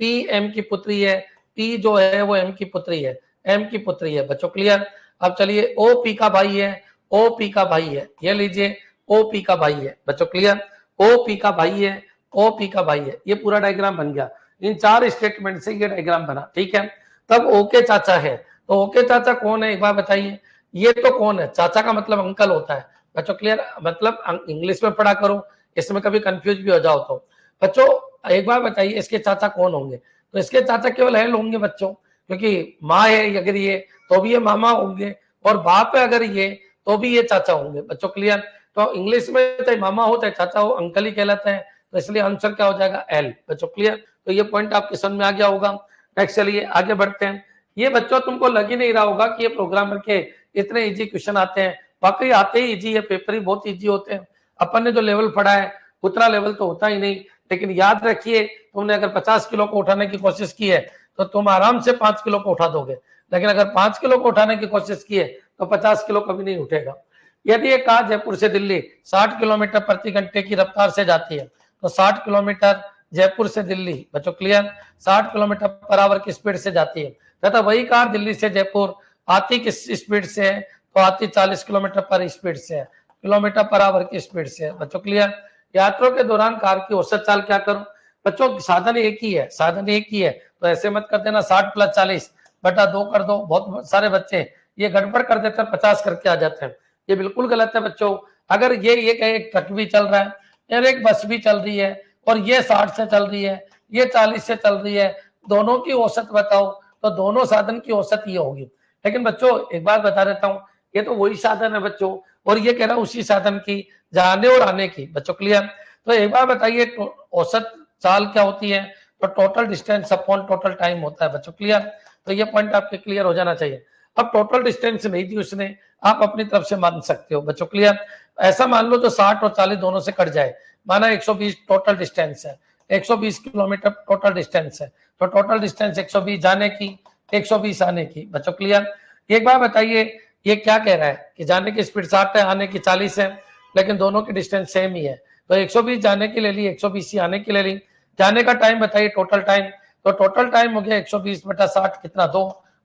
पी एम की पुत्री है, पी जो है वो एम की पुत्री है, एम की पुत्री है बच्चों, क्लियर। अब चलिए ओ पी का भाई है, ओ पी का भाई है, ये लीजिए ओ पी का भाई है बच्चों, क्लियर। ओ पी का भाई है, ओ पी का भाई है, ये पूरा डायग्राम बन गया, इन 4 स्टेटमेंट से ये डायग्राम बना, ठीक है। तब ओ के चाचा है, तो ओके चाचा कौन है एक बार बताइए। ये तो कौन है, चाचा का मतलब अंकल होता है बच्चों, क्लियर। मतलब इंग्लिश में पढ़ा करो, इसमें कभी कंफ्यूज भी हो जाओ तो। बच्चों एक बार बताइए इसके चाचा कौन होंगे, तो इसके चाचा केवल एल होंगे बच्चों, क्योंकि माँ है अगर ये तो भी ये मामा होंगे, और बाप है अगर ये तो भी ये चाचा होंगे बच्चों, क्लियर। तो इंग्लिश में चाहे मामा हो चाहे चाचा हो, अंकल ही कहलाते हैं, तो इसलिए आंसर क्या हो जाएगा, एल बच्चों, क्लियर। तो ये पॉइंट आपके समझ में आ गया होगा। नेक्स्ट चलिए आगे बढ़ते हैं। ये बच्चों तुमको लग ही नहीं रहा होगा कि ये प्रोग्रामर के इतने इजी क्वेश्चन आते हैं, वाकई आते ही इजी है, पेपर ही बहुत इजी होते हैं। अपन ने जो लेवल पढ़ा है उतना लेवल तो होता ही नहीं, लेकिन याद रखिए तुमने अगर 50 किलो को उठाने की कोशिश की है तो तुम आराम से 5 किलो को उठा दोगे, लेकिन अगर 5 किलो को उठाने की कोशिश की है तो 50 किलो कभी नहीं उठेगा। यदि एक कार जयपुर से दिल्ली 60 किलोमीटर प्रति घंटे की रफ्तार से जाती है, तो 60 किलोमीटर जयपुर से दिल्ली बच्चों, क्लियर, 60 किलोमीटर पर आवर की स्पीड से जाती है, तथा वही कार दिल्ली से जयपुर आती किस स्पीड से है, तो आती 40 किलोमीटर पर स्पीड से है, किलोमीटर पर आवर की स्पीड से है बच्चों, क्लियर। यात्रा के दौरान कार की औसत चाल क्या करो बच्चों, साधन एक ही है, साधन एक ही है, तो ऐसे मत कर देना 60 + 40 बटा 2 कर दो। बहुत सारे बच्चे ये गड़बड़ कर देते हैं, 50 करके आ जाते हैं, ये बिल्कुल गलत है बच्चों। अगर ये एक ट्रक भी चल रहा है और एक बस भी चल रही है, और ये 60 से चल रही है, ये 40 से चल रही है, दोनों की औसत बताओ, तो दोनों साधन की औसत ये होगी। लेकिन बच्चों एक बात बता देता हूँ, ये तो वही साधन है बच्चों, और ये कह रहा है उसी साधन की जाने और आने की बच्चों, क्लियर। तो एक बार बताइए औसत चाल क्या होती है, तो total distance upon total time होता है बच्चों, क्लियर। तो ये पॉइंट आपके क्लियर हो जाना चाहिए। अब टोटल डिस्टेंस नहीं दी उसने, आप अपनी तरफ से मान सकते हो बच्चों, क्लियर। ऐसा मान लो जो 60 और 40 दोनों से कट जाए, माना 120 टोटल डिस्टेंस है, 120 किलोमीटर टोटल डिस्टेंस है, तो टोटल डिस्टेंस 120 जाने की, 120 आने की बच्चों, क्लियर। एक बार बताइए ये क्या कह रहा है कि जाने की स्पीड 60 है, आने की 40 है, लेकिन दोनों की डिस्टेंस सेम ही है, तो 120 जाने की ले ली, 120 आने की ले ली। जाने का टाइम बताइए टोटल टाइम, तो टोटल टाइम हो गया 120 बटा 60 कितना 2,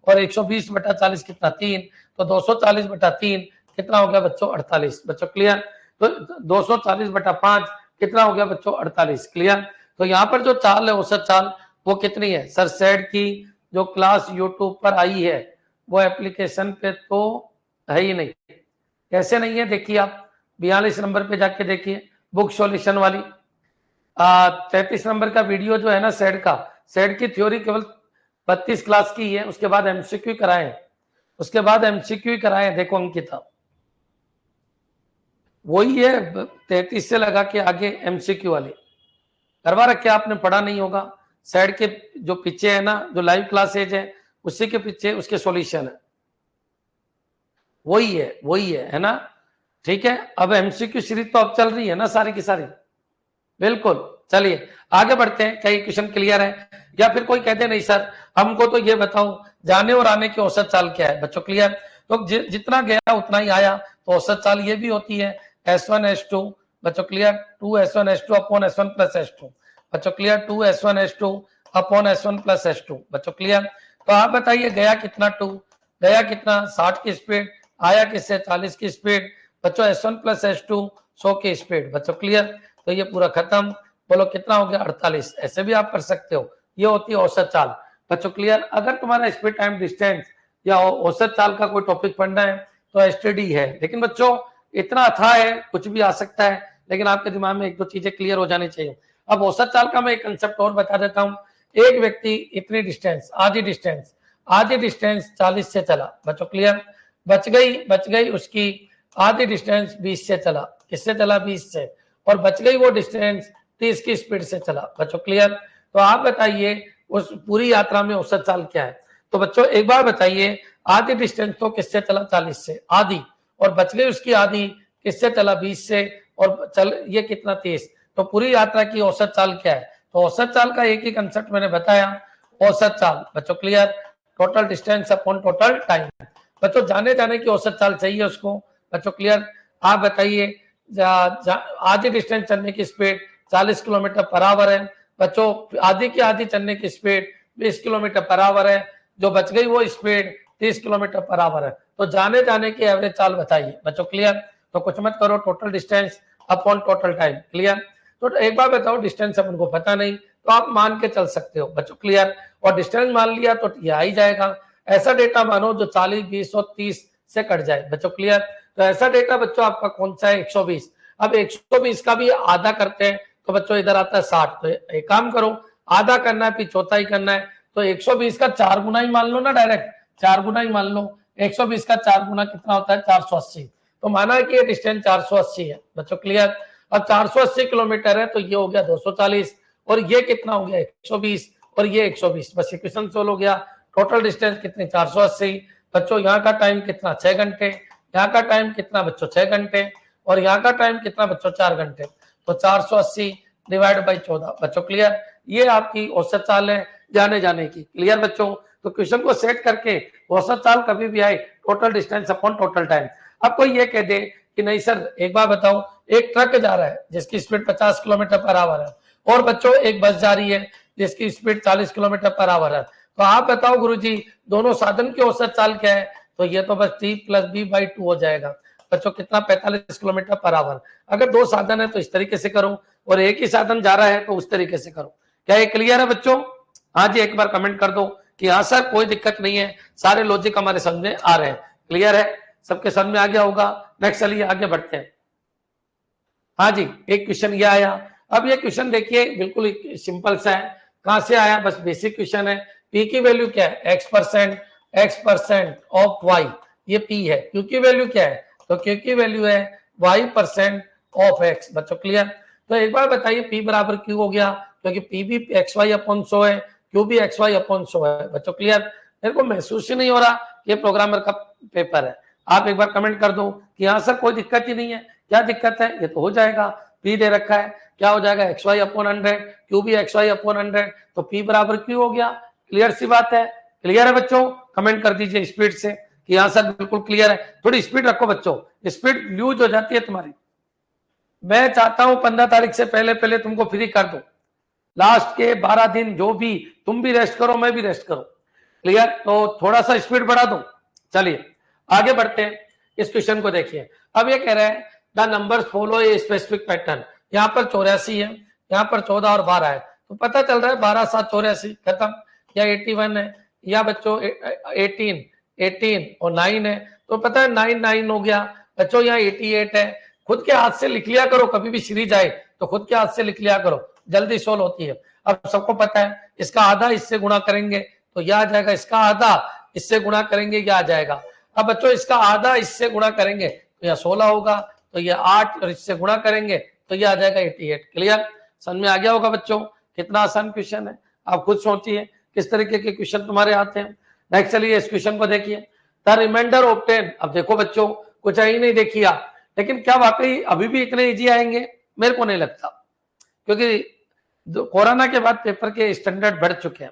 और 120 बटा 40 कितना 3, तो 240 बटा 3 कितना हो गया बच्चों 48 बच्चों, क्लियर। तो 240 बटा 5 कितना हो गया बच्चों 48, क्लियर। तो यहाँ पर जो चाल है औसत चाल वो कितनी है सर, सेड की जो क्लास यूट्यूब पर आई है वो एप्लीकेशन पे तो है ही नहीं। कैसे नहीं है, देखिए आप 42 नंबर पे जाके देखिए बुक सॉल्यूशन वाली, 33 नंबर का वीडियो जो है ना सेड की थ्योरी केवल 32 क्लास की है, उसके बाद एमसीक्यू कराए, उसके बाद एमसीक्यू कराए, देखो अंकिता वही है 33 से लगा के आगे एमसीक्यू वाली करवा रखे, आपने पढ़ा नहीं होगा। सेड के जो पीछे है ना, जो लाइव क्लासेज है उसी के पीछे उसके सॉल्यूशन है, वही है ना, ठीक है। अब एमसीक्यू सीरीज तो अब चल रही है ना सारी की सारी, बिल्कुल। चलिए आगे बढ़ते हैं, क्या ये क्वेश्चन क्लियर है, या फिर कोई कहते नहीं सर हमको तो ये बताओ जाने और आने की औसत चाल क्या है बच्चों, क्लियर। तो जितना गया उतना ही आया, तो औसत चाल ये भी होती है S1 S2 बच्चों, clear, 2S1 S2 upon S1 plus S2 बच्चों, clear, 2S1 S2 upon S1 plus S2 बच्चों, क्लियर। तो आप बताइए गया कितना 2, गया कितना 60 की स्पीड, आया किससे 40 की स्पीड बच्चों, S1 प्लस S2 100 की स्पीड बच्चों, क्लियर। तो ये पूरा खत्म, बोलो कितना हो गया 48, ऐसे भी आप कर सकते हो, ये होती है औसत चाल बच्चों, क्लियर। अगर तुम्हारा स्पीड टाइम डिस्टेंस या औसत चाल का कोई टॉपिक पढ़ना है तो एसटीडी है, लेकिन बच्चों इतना अथाह है कुछ भी आ सकता है, लेकिन आपके दिमाग में एक दो चीजें क्लियर हो जानी चाहिए। अब औसत चाल का मैं एक कंसेप्ट और बता देता हूँ। एक व्यक्ति इतनी डिस्टेंस आधी डिस्टेंस 40 से चला बच्चों, क्लियर, बच गई उसकी आधी डिस्टेंस 20 से चला, किससे चला 20 से, और बच गई वो डिस्टेंस 30 की स्पीड से चला बच्चों, क्लियर। तो आप बताइए उस पूरी यात्रा में औसत चाल क्या है। तो बच्चों एक बार बताइए आधी डिस्टेंस तो किससे चला 40 से आधी, और बच गई उसकी आधी किससे चला 20 से, और चल ये कितना 30, तो पूरी यात्रा की औसत चाल क्या है। तो औसत चाल का एक ही कंसेप्ट मैंने बताया, औसत चाल बच्चों, clear, total distance upon total time बच्चों, जाने की औसत चाल चाहिए उसको बच्चों, क्लियर। आप बताइए आधी डिस्टेंस चलने की स्पीड 40 किलोमीटर पर आवर है बच्चों, आधी की आधी चलने की स्पीड 20 किलोमीटर पर आवर है, जो बच गई वो स्पीड 30 किलोमीटर पर आवर है। तो जाने की एवरेज चाल बताइए बच्चों, क्लियर। तो कुछ मत करो, total distance upon total time, clear. तो एक बार बताओ डिस्टेंस अपन को पता नहीं, तो आप मान के चल सकते हो बच्चों, क्लियर, और डिस्टेंस मान लिया तो ये आ ही जाएगा। ऐसा डेटा मानो जो 40, 20 और 30 से कट जाए। बच्चों क्लियर? तो ऐसा डेटा बच्चों आपका कौन सा है? 120। अब 120 का भी आधा करते हैं तो बच्चों इधर आता है 60। तो एक काम करो, आधा करना है फिर चौथाई करना है, तो 120 का 4 गुना ही मान लो ना, डायरेक्ट 4 गुना ही मान लो। 120 का 4 गुना कितना होता है? 480। तो माना कि ये डिस्टेंस 480 है। बच्चों क्लियर? अब 480 किलोमीटर है तो ये हो गया 240 और ये कितना हो गया? 120 और ये 120। बस इक्वेशन सोल्व हो गया। टोटल डिस्टेंस कितनी? 480। बच्चों यहाँ का टाइम कितना? 6 घंटे। यहाँ का टाइम कितना बच्चों? 6 घंटे। और यहाँ का टाइम कितना बच्चों? 4 घंटे। तो 480 डिवाइड बाई 14। बच्चों क्लियर? ये आपकी औसत चाल है जाने जाने की। क्लियर बच्चों? तो क्वेश्चन को सेट करके औसत चाल कभी भी आए total distance upon total time. अब कोई ये कह दे कि नहीं सर, एक बार बताओ, एक ट्रक जा रहा है जिसकी स्पीड 50 किलोमीटर पर आवर है और बच्चों एक बस जा रही है जिसकी स्पीड 40 किलोमीटर पर आवर है, तो आप बताओ गुरुजी दोनों साधन की औसत चाल क्या है? तो ये तो बस t + b/2 हो जाएगा। बच्चों कितना? 45 किलोमीटर पर आवर। अगर दो साधन है तो इस तरीके से करो और एक ही साधन जा रहा है तो उस तरीके से करो। क्या ये क्लियर है बच्चों? हाँ जी, एक बार कमेंट कर दो कि हाँ सर कोई दिक्कत नहीं है, सारे लॉजिक हमारे समझ में आ रहे हैं। क्लियर है? सबके समझ में आ गया होगा। नेक्स्ट चलिए आगे बढ़ते हैं। हाँ जी, एक क्वेश्चन ये आया। अब ये क्वेश्चन देखिए बिल्कुल सिंपल सा है। कहां से आया? बस बेसिक क्वेश्चन है। पी की वैल्यू क्या है? x% of y. ये पी है। क्यू की वैल्यू क्या है? तो क्यू की वैल्यू है y% ऑफ x। बच्चों क्लियर? तो एक बार बताइए पी बराबर क्यू हो गया क्योंकि पी भी xy/100 है, क्यू भी xy/100 है। बच्चों क्लियर? मेरे को महसूस ही नहीं हो रहा ये प्रोग्रामर का पेपर है। आप एक बार कमेंट कर दो कि हाँ सर कोई दिक्कत ही नहीं है। क्या दिक्कत है? ये तो हो जाएगा। पी दे रखा है, क्या हो जाएगा? xy/100, क्यू भी xy/100, तो पी बराबर क्यू हो गया। क्लियर सी बात है? क्लियर है बच्चों? कमेंट कर दीजिए स्पीड से कि हाँ सर बिल्कुल क्लियर है। थोड़ी स्पीड रखो बच्चों, स्पीड लूज हो जाती है तुम्हारी। मैं चाहता हूं 15 तारीख से पहले पहले तुमको फ्री कर दो। लास्ट के 12 दिन जो भी, तुम भी रेस्ट करो, मैं भी रेस्ट करो। क्लियर? तो थोड़ा सा स्पीड बढ़ा दो। चलिए आगे बढ़ते हैं। इस क्वेश्चन को देखिए। अब ये कह रहा है the numbers follow a specific pattern. यहाँ पर 84 है, यहाँ पर 14 और 12 है, तो पता चल रहा है 12 7 84 खत्म। या 81 है, या बच्चों 18 और 9 है, तो पता है 9 9 हो गया। बच्चों यहाँ 88 है। खुद के हाथ से लिख लिया करो, कभी भी सीरीज आए तो खुद के हाथ से लिख लिया करो, जल्दी सोल्व होती है। अब सबको पता है इसका आधा इससे गुणा करेंगे तो यह आ जाएगा, इसका आधा इससे गुणा करेंगे यह आ जाएगा। अब बच्चों इसका आधा इससे गुणा करेंगे तो यह 16 होगा, तो यह 8 और इससे गुणा करेंगे तो यह आ जाएगा 88। क्लियर? समझ में आ गया होगा बच्चों? कितना आसान क्वेश्चन है, आप खुद सोचिए किस तरीके के क्वेश्चन तुम्हारे आते हैं। नेक्स्ट चलिए इस क्वेश्चन को देखिए। The remainder of 10। अब देखो बच्चों कुछ ही नहीं देखिए, लेकिन क्या वाकई अभी भी इतने इजी आएंगे? मेरे को नहीं लगता, क्योंकि कोरोना के बाद पेपर के स्टैंडर्ड बढ़ चुके हैं,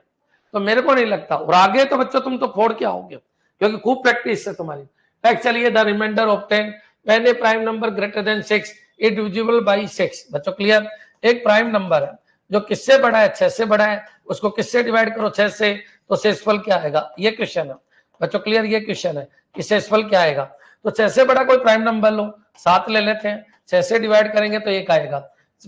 तो मेरे को नहीं लगता। और आगे तो बच्चों तुम तो फोड़ के आओगे क्योंकि खूब प्रैक्टिस है तुम्हारी। नेक्स्ट चलिए the remainder of 10 when a prime number greater than 6 is divisible by 6। बच्चों क्लियर? एक प्राइम नंबर है जो किससे बड़ा है? 6 से बड़ा है, उसको किससे डिवाइड करो? 6 से, तो शेषफल क्या आएगा? ये क्वेश्चन है बच्चों। क्लियर? ये क्वेश्चन है कि शेषफल क्या आएगा। तो 6 से बड़ा कोई प्राइम नंबर लो, 7 ले लेते हैं, 6 से डिवाइड करेंगे तो 1 आएगा।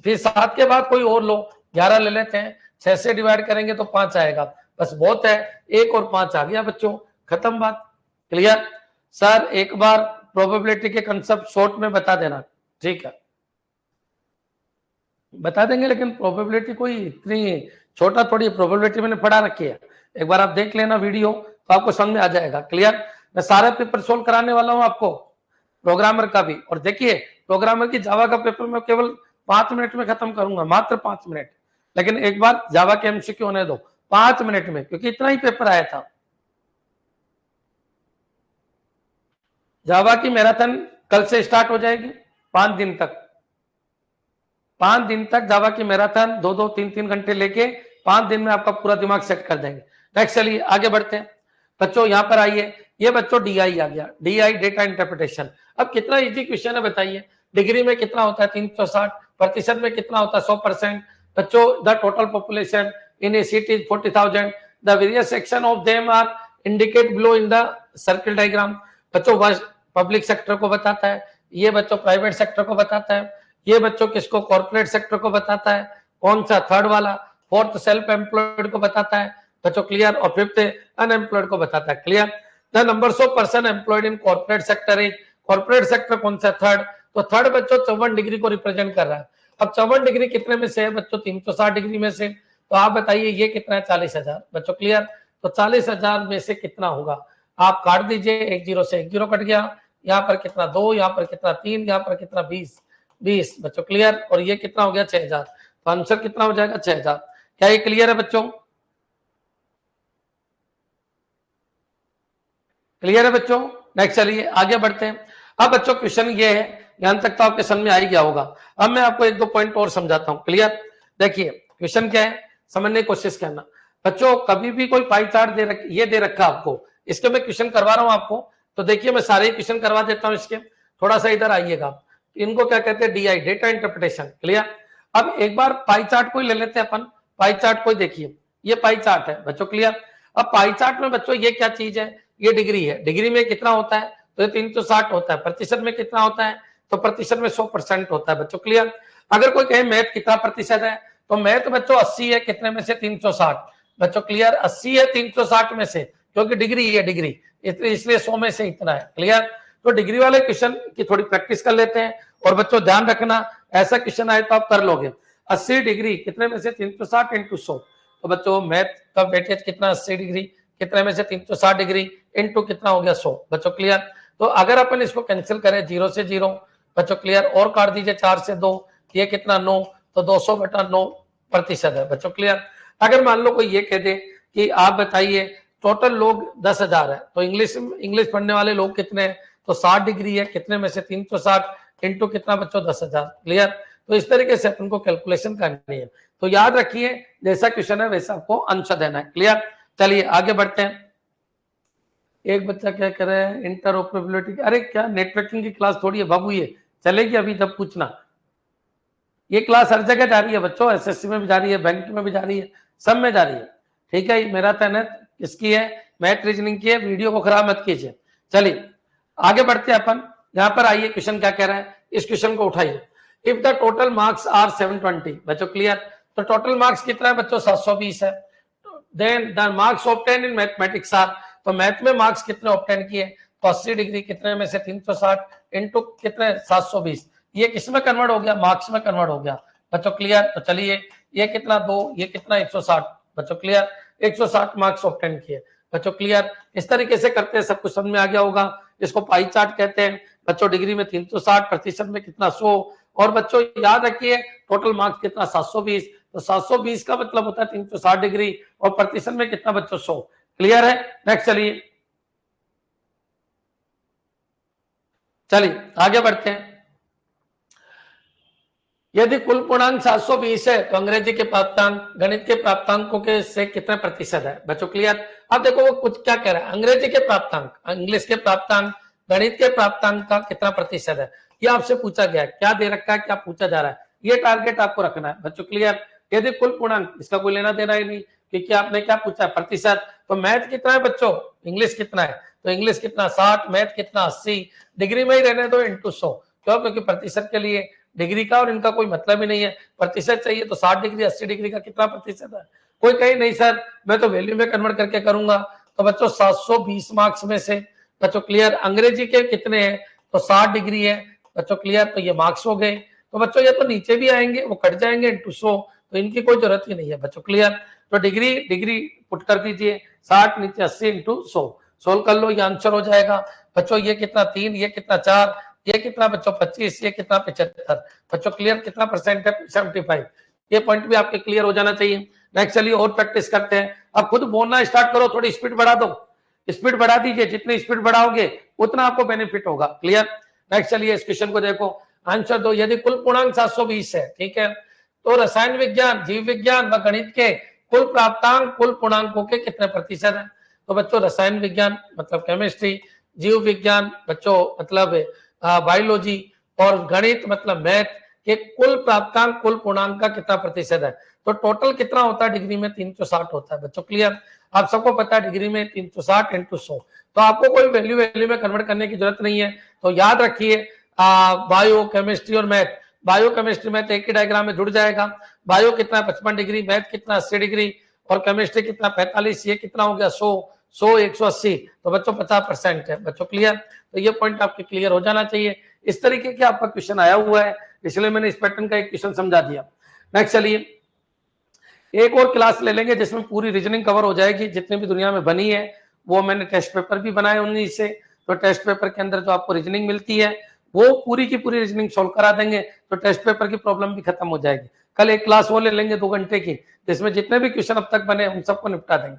फिर 7 के बाद कोई और लो, 11 ले लेते हैं, 6 से डिवाइड करेंगे तो 5 आएगा। बस बहुत है, 1 और 5 आ गया बच्चों, खत्म बात। क्लियर? सर एक बार प्रोबेबिलिटी के कंसेप्ट शॉर्ट में बता देना, ठीक है? बता देंगे, लेकिन प्रोबेबिलिटी कोई इतनी छोटा थोड़ी प्रोबेबिलिटी मैंने पढ़ा रखी है। एक बार आप देख लेना वीडियो तो आपको समझ में आ जाएगा। क्लियर? मैं सारे पेपर सोल्व कराने वाला हूं आपको, प्रोग्रामर का भी। और देखिए प्रोग्रामर की जावा का पेपर मैं केवल 5 मिनट में खत्म करूंगा, मात्र 5 मिनट। लेकिन एक बार जावा के एमसीक्यू होने दो 5 मिनट में, क्योंकि इतना ही पेपर आया था। जावा की मैराथन कल से स्टार्ट हो जाएगी 5 दिन तक। 5 दिन तक जावा की मैराथन 2-2 3-3 घंटे लेके 5 दिन में आपका पूरा दिमाग सेट कर देंगे। नेक्स्ट चलिए आगे बढ़ते हैं बच्चों। यहां पर आइए, ये बच्चों डीआई आ गया, डीआई डेटा इंटरप्रिटेशन। अब कितना इजी क्वेश्चन है बताइए। डिग्री में कितना होता है? 360। प्रतिशत में कितना होता है? 100%। बच्चों the total population in a city is 40,000। The various section of them are indicate below in the circle diagram. बच्चों पब्लिक सेक्टर को बताता है, ये बच्चों प्राइवेट सेक्टर को बताता है, ये बच्चों किसको? कॉर्पोरेट सेक्टर को बताता है। कौन सा? थर्ड वाला। फोर्थ सेल्फ एम्प्लॉयड को बताता है। बच्चों क्लियर। और फिफ्थ अनएम्प्लॉयड को बताता है, clear. The numbers of person employed in corporate sector is, corporate sector कौन सा, थर्ड। तो थर्ड बच्चों 54 डिग्री को रिप्रेजेंट कर रहा है। अब 54 डिग्री कितने में से है बच्चों, 360 डिग्री में से। तो आप बताइए ये कितना है, 40,000 बच्चों, क्लियर। तो 40,000 में से कितना होगा, आप काट दीजिए, एक जीरो से एक जीरो कट गया, यहाँ पर कितना 2, यहाँ पर कितना 3, यहाँ पर कितना 20 बच्चों, क्लियर। और ये कितना हो गया 6,000, तो आंसर कितना हो जाएगा 6,000। क्या ये क्लियर है बच्चों, क्लियर है बच्चों। नेक्स्ट चलिए आगे बढ़ते हैं। अब बच्चों क्वेश्चन ये है, यहां तक तो आपके समझ में आ ही गया होगा। अब मैं आपको एक दो पॉइंट और समझाता हूं, क्लियर। देखिए क्वेश्चन क्या है, समझने की कोशिश करना बच्चों। कभी भी कोई पाई चार्ट ये दे रखा आपको, इसके मैं क्वेश्चन करवा रहा हूं आपको, तो देखिए मैं सारे क्वेश्चन करवा देता हूं इसके। थोड़ा सा इधर आइएगा, इनको क्या कहते हैं, DI, डेटा इंटरप्रिटेशन, क्लियर। अब एक बार पाई चार्ट को ले लेते हैं अपन। पाई चार्ट को देखिए, ये पाई चार्ट है बच्चों, क्लियर। अब पाई चार्ट में बच्चों ये क्या चीज है, ये डिग्री है। डिग्री में कितना होता है, तो ये 360 होता है। प्रतिशत में कितना होता है, तो प्रतिशत में 100% होता है बच्चों, क्लियर। अगर कोई कहे मैथ कितना प्रतिशत है, तो मैथ बच्चों 80 है, कितने में से 360 बच्चों, क्लियर। 80 है 360 में से, क्योंकि डिग्री है, डिग्री इसलिए 100 में से इतना है, क्लियर। तो डिग्री वाले क्वेश्चन की थोड़ी प्रैक्टिस कर लेते हैं। और बच्चों ध्यान रखना, ऐसा क्वेश्चन आए तो आप कर लोगे। 80 डिग्री कितने में से 360 इंटू 100, तो बच्चों मैथ का वेटेज कितना, 80 डिग्री कितने में से 360 डिग्री इंटू कितना हो गया 100 बच्चों, क्लियर। तो अगर अपन इसको कैंसिल करें 0 से 0 बच्चों, क्लियर। और काट दीजिए 4 से 2, ये कितना 9, तो 200/9% है बच्चों, क्लियर। अगर मान लो कोई ये कह दे कि आप बताइए टोटल लोग 10,000 है, तो इंग्लिश पढ़ने वाले लोग कितने हैं, तो 60 डिग्री है, कितने में से 360 इंटू कितना बच्चों 10,000, क्लियर। तो इस तरीके से अपन को कैलकुलेशन करनी है। तो याद रखिए जैसा क्वेश्चन है वैसा आपको आंसर देना है, क्लियर। चलिए आगे बढ़ते हैं। एक बच्चा क्या कर रहा है, इंटरऑपरेबिलिटी, अरे क्या नेटवर्किंग की क्लास थोड़ी है बाबू, ये चलेगी अभी जब पूछना। ये क्लास हर जगह जा रही है बच्चों, SSC में भी जा रही है, बैंक में भी जा रही है, सब में जा रही है, ठीक है। मेरा तैनात किसकी है, मैथ रीजनिंग की है। वीडियो को खराब मत कीजिए। चलिए आगे बढ़ते हैं अपन। यहाँ पर आइए क्वेश्चन क्या कह रहा है, इस क्वेश्चन को उठाइए। If the total marks are 720 बच्चों, क्लियर। तो टोटल मार्क्स कितना है बच्चों, 720 है। Then the marks obtain in mathematics are, तो मैथ में मार्क्स कितने ऑब्टेन किए, तो 80 डिग्री कितने में से 360 इंटू कितने 720, ये किस में कन्वर्ट हो गया, मार्क्स में कन्वर्ट हो गया बच्चों, क्लियर। तो चलिए ये कितना 2, ये कितना 160 बच्चों, क्लियर। 160 मार्क्स ऑब्टेन किए बच्चों, क्लियर। इस तरीके से करते हैं, सब कुछ समझ में आ गया होगा। इसको पाई चार्ट कहते हैं बच्चों। डिग्री में 360, प्रतिशत में कितना 100, और बच्चों याद रखिए टोटल मार्क्स कितना 720, तो 720 का मतलब होता है 360 डिग्री, और प्रतिशत में कितना बच्चों 100, क्लियर है। नेक्स्ट चलिए आगे बढ़ते हैं। यदि कुल पूर्णांक 720 है, तो अंग्रेजी के प्राप्तांक गणित के प्राप्तांकों के से कितने प्रतिशत है बच्चों, क्लियर। अब देखो वो कुछ क्या कह रहा है, अंग्रेजी के प्राप्तांक, इंग्लिश के प्राप्तांक, गणित के प्राप्तांक का कितना प्रतिशत है, ये आपसे पूछा गया है। क्या दे रखा है, क्या पूछा जा रहा है, ये टारगेट आपको रखना है बच्चों, क्लियर। यदि कुल पूर्णांक, इसका कोई लेना देना ही नहीं, क्योंकि आपने क्या पूछा है, प्रतिशत। तो मैथ कितना है बच्चों, इंग्लिश कितना है, तो इंग्लिश कितना 60, मैथ कितना 80, डिग्री में ही रहने दो इंटू 100, क्यों, क्योंकि प्रतिशत के लिए डिग्री का और इनका कोई मतलब ही नहीं है। प्रतिशत चाहिए तो 60 डिग्री 80 डिग्री का कितना प्रतिशत है, कोई कहे नहीं सर मैं तो वैल्यू में कन्वर्ट करके करूंगा। तो बच्चों 720 मार्क्स में से बच्चों, क्लियर, अंग्रेजी के कितने हैं, तो 60 डिग्री है बच्चों, क्लियर। तो ये मार्क्स हो गए। तो बच्चों ये तो नीचे भी आएंगे, वो कट जाएंगे इंटू 100, तो इनकी कोई जरूरत ही नहीं है बच्चों, क्लियर। तो डिग्री पुट कर दीजिए, 60 नीचे 80 इंटू 100, सोल्व कर लो, ये आंसर हो जाएगा बच्चों। ये कितना 3, ये कितना 4, ये कितना बच्चों 25, ये कितना 75 बच्चों, क्लियर। कितना परसेंट है 75, ये पॉइंट भी आपके क्लियर हो जाना चाहिए। नेक्स्ट चलिए और प्रैक्टिस करते हैं। अब खुद बोलना स्टार्ट करो, थोड़ी स्पीड बढ़ा दो, स्पीड बढ़ा दीजिए, जितनी स्पीड बढ़ाओगे उतना आपको बेनिफिट होगा, क्लियर। नेक्स्ट चलिए इस क्वेश्चन को देखो, आंसर दो। यदि कुल पूर्णांक 720 है, ठीक है, तो रसायन विज्ञान, जीव विज्ञान व गणित के कुल प्राप्तांक कुल पूर्णांकों के कितने प्रतिशत है। तो बच्चों रसायन विज्ञान मतलब केमिस्ट्री, जीव विज्ञान बच्चों मतलब बायोलॉजी, और गणित मतलब मैथ के कुल प्राप्तांक कुल पूर्णांक का कितना प्रतिशत है। तो टोटल कितना होता है डिग्री में 360 होता है बच्चों, क्लियर। आप सबको पता है डिग्री में 360 इंटू 100, तो आपको कोई वैल्यू में कन्वर्ट करने की जरूरत नहीं है। तो याद रखिए बायो केमिस्ट्री और मैथ, बायो केमिस्ट्री मैथ एक ही डायग्राम में जुड़ जाएगा। बायो कितना 55 डिग्री, मैथ कितना 80 डिग्री, और केमिस्ट्री कितना 45, ये कितना हो गया 100, 180, तो बच्चों 50% है। बच्चों क्लियर? तो ये पॉइंट आपके क्लियर हो जाना चाहिए। इस तरीके के आपका क्वेश्चन आया हुआ है, इसलिए मैंने इस पैटर्न का एक क्वेश्चन समझा दिया। नेक्स्ट चलिए, एक और क्लास ले लेंगे जिसमें पूरी रीजनिंग कवर हो जाएगी, जितनी भी दुनिया में बनी है। वो मैंने टेस्ट पेपर भी बनाए 19 से, तो टेस्ट पेपर के अंदर जो आपको रीजनिंग मिलती है वो पूरी की पूरी रीजनिंग सोल्व करा देंगे, तो टेस्ट पेपर की प्रॉब्लम भी खत्म हो जाएगी। कल एक क्लास वो ले लेंगे 2 घंटे की, जिसमें जितने भी क्वेश्चन अब तक बने उन सबको निपटा देंगे।